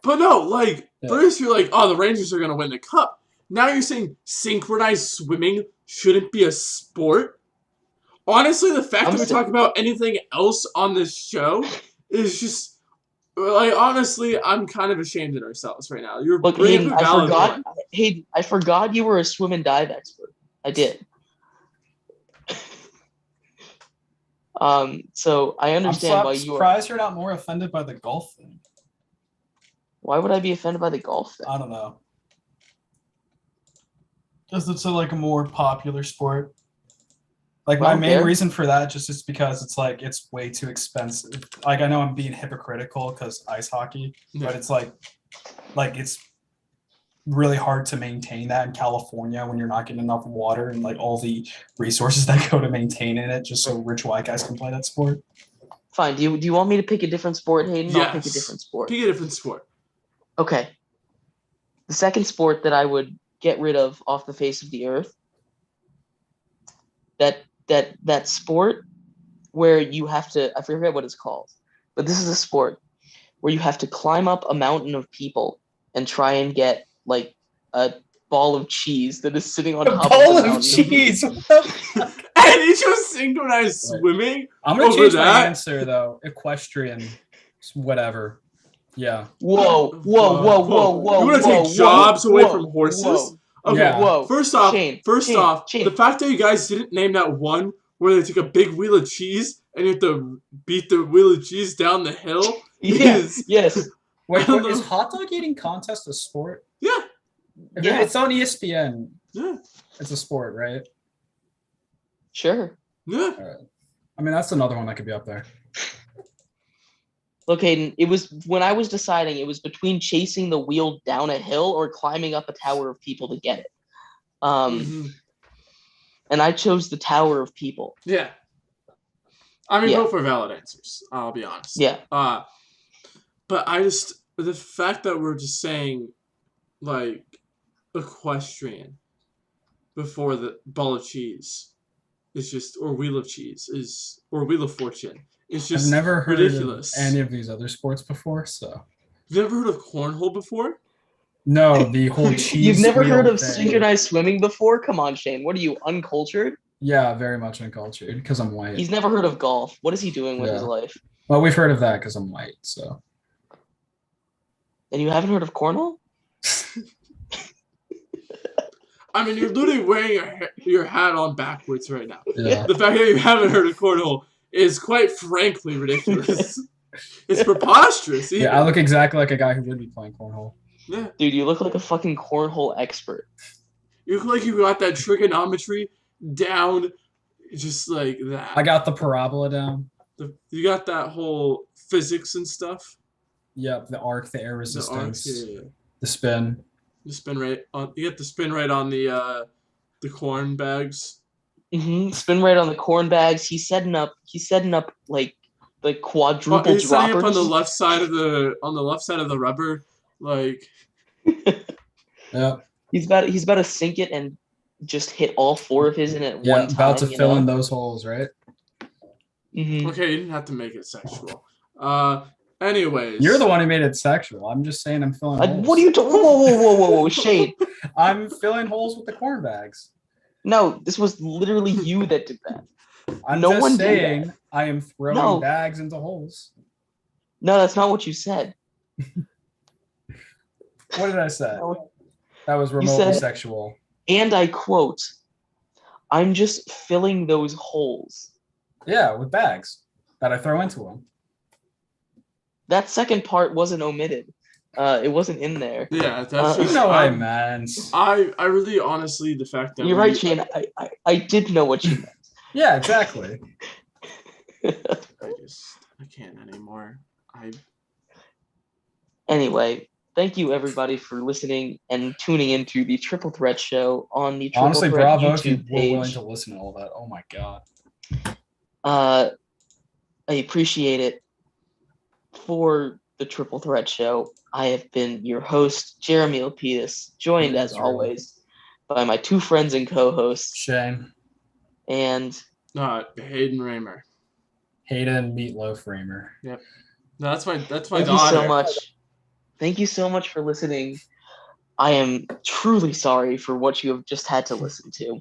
But no, like Yeah. first you're like, oh, the Rangers are gonna win the cup. Now you're saying synchronized swimming shouldn't be a sport. Honestly, the fact I'm that we sa- talk about anything else on this show is just like honestly, I'm kind of ashamed of ourselves right now. You're Look, bringing Hayden, up a valid point. I forgot you were a swim and dive expert. I did. So I understand why you are. surprised you're not more offended by the golf thing. Why would I be offended by the golf thing? I don't know. Because it's like a more popular sport. Like I my don't main care. reason for that just is because it's like it's way too expensive. Like I know I'm being hypocritical because ice hockey, Yeah. but it's like it's really hard to maintain that in California when you're not getting enough water and like all the resources that go to maintaining it just so rich white guys can play that sport. Fine. Do you want me to pick a different sport, Hayden? I'll pick a Yes. different sport. Pick a different sport. Okay. The second sport that I would get rid of off the face of the earth. That sport where you have to, I forget what it's called, but this is a sport where you have to climb up a mountain of people and try and get like a ball of cheese that is sitting on top Bowl of the of mountain. cheese. And you chose synchronized Right. swimming. I'm gonna Over change my that? answer though. Equestrian, whatever. Yeah. Whoa, whoa, whoa, whoa, whoa. You want to whoa, take jobs whoa, away whoa, from horses? whoa. Okay. Yeah. Whoa. First off, Shane, the fact that you guys didn't name that one where they take a big wheel of cheese and you have to beat the wheel of cheese down the hill is Yes. Wait, I don't is know. hot dog eating contest a sport? Yeah. Yeah. It's on ESPN. Yeah. It's a sport, right? Sure. Yeah. I mean, that's another one that could be up there. Look, Hayden, it was when I was deciding, it was between chasing the wheel down a hill or climbing up a tower of people to get it. Mhm. And I chose the Tower of People. Yeah. I mean, Yeah. both are valid answers. I'll be honest. Yeah. But the fact that we're just saying, like, equestrian before the ball of cheese is just, or wheel of cheese or wheel of fortune is just I've never heard ridiculous. of any of these other sports before, so. You've never heard of cornhole before? No, the whole cheese. You've never heard wheel of thing. synchronized swimming before? Come on, Shane. What are you, uncultured? Yeah, very much uncultured because I'm white. He's never heard of golf. What is he doing with his Yeah. life? Well, we've heard of that because I'm white, so. And you haven't heard of cornhole? I mean, you're literally wearing your hat on backwards right now. Yeah. The fact that you haven't heard of cornhole is quite frankly ridiculous. It's preposterous. Even. Yeah, I look exactly like a guy who would be playing cornhole. Yeah. Dude, you look like a fucking cornhole expert. You look like you got that trigonometry down just like that. I got the parabola down. You got that whole physics and stuff. Yep, the arc, the air The resistance, arcs, yeah. the spin. The spin right on. You get the spin right on the corn bags. Spin right on the corn bags. He's setting up like quadruple He's setting droppers. up on the left side of the rubber, like. Yeah. He's about to sink it and just hit all four of his in at Yeah, one time. about to fill in those holes, right? Mm-hmm. Okay, you didn't have to make it sexual. Anyways. You're the one who made it sexual. I'm just saying I'm filling holes. What are you talking? Whoa, Shane. I'm filling holes with the corn bags. No, this was literally you that did that. I'm No just one did saying that. I am throwing No. bags into holes. No, that's not what you said. What did I say? No. That was remotely said- sexual. And I quote, "I'm just filling those holes." Yeah, with bags that I throw into them. That second part wasn't omitted. It wasn't in there. Yeah, that's You just. You know what I meant. I really honestly the fact that You're right, Shane. I did know what you meant. Yeah, exactly. I can't anymore. Anyway, thank you everybody for listening and tuning into the Triple Threat Show on the Triple Honestly, Threat bravo if you YouTube were willing page. to listen to all that. Oh my god. I appreciate it. For the Triple Threat Show, I have been your host, Jeremy Lapidus, joined as That's right. always by my two friends and co-hosts, Shane. and Hayden Raymer. Hayden Meatloaf Raymer. No, that's my thank daughter. you so much. Thank you so much for listening. I am truly sorry for what you have just had to listen to.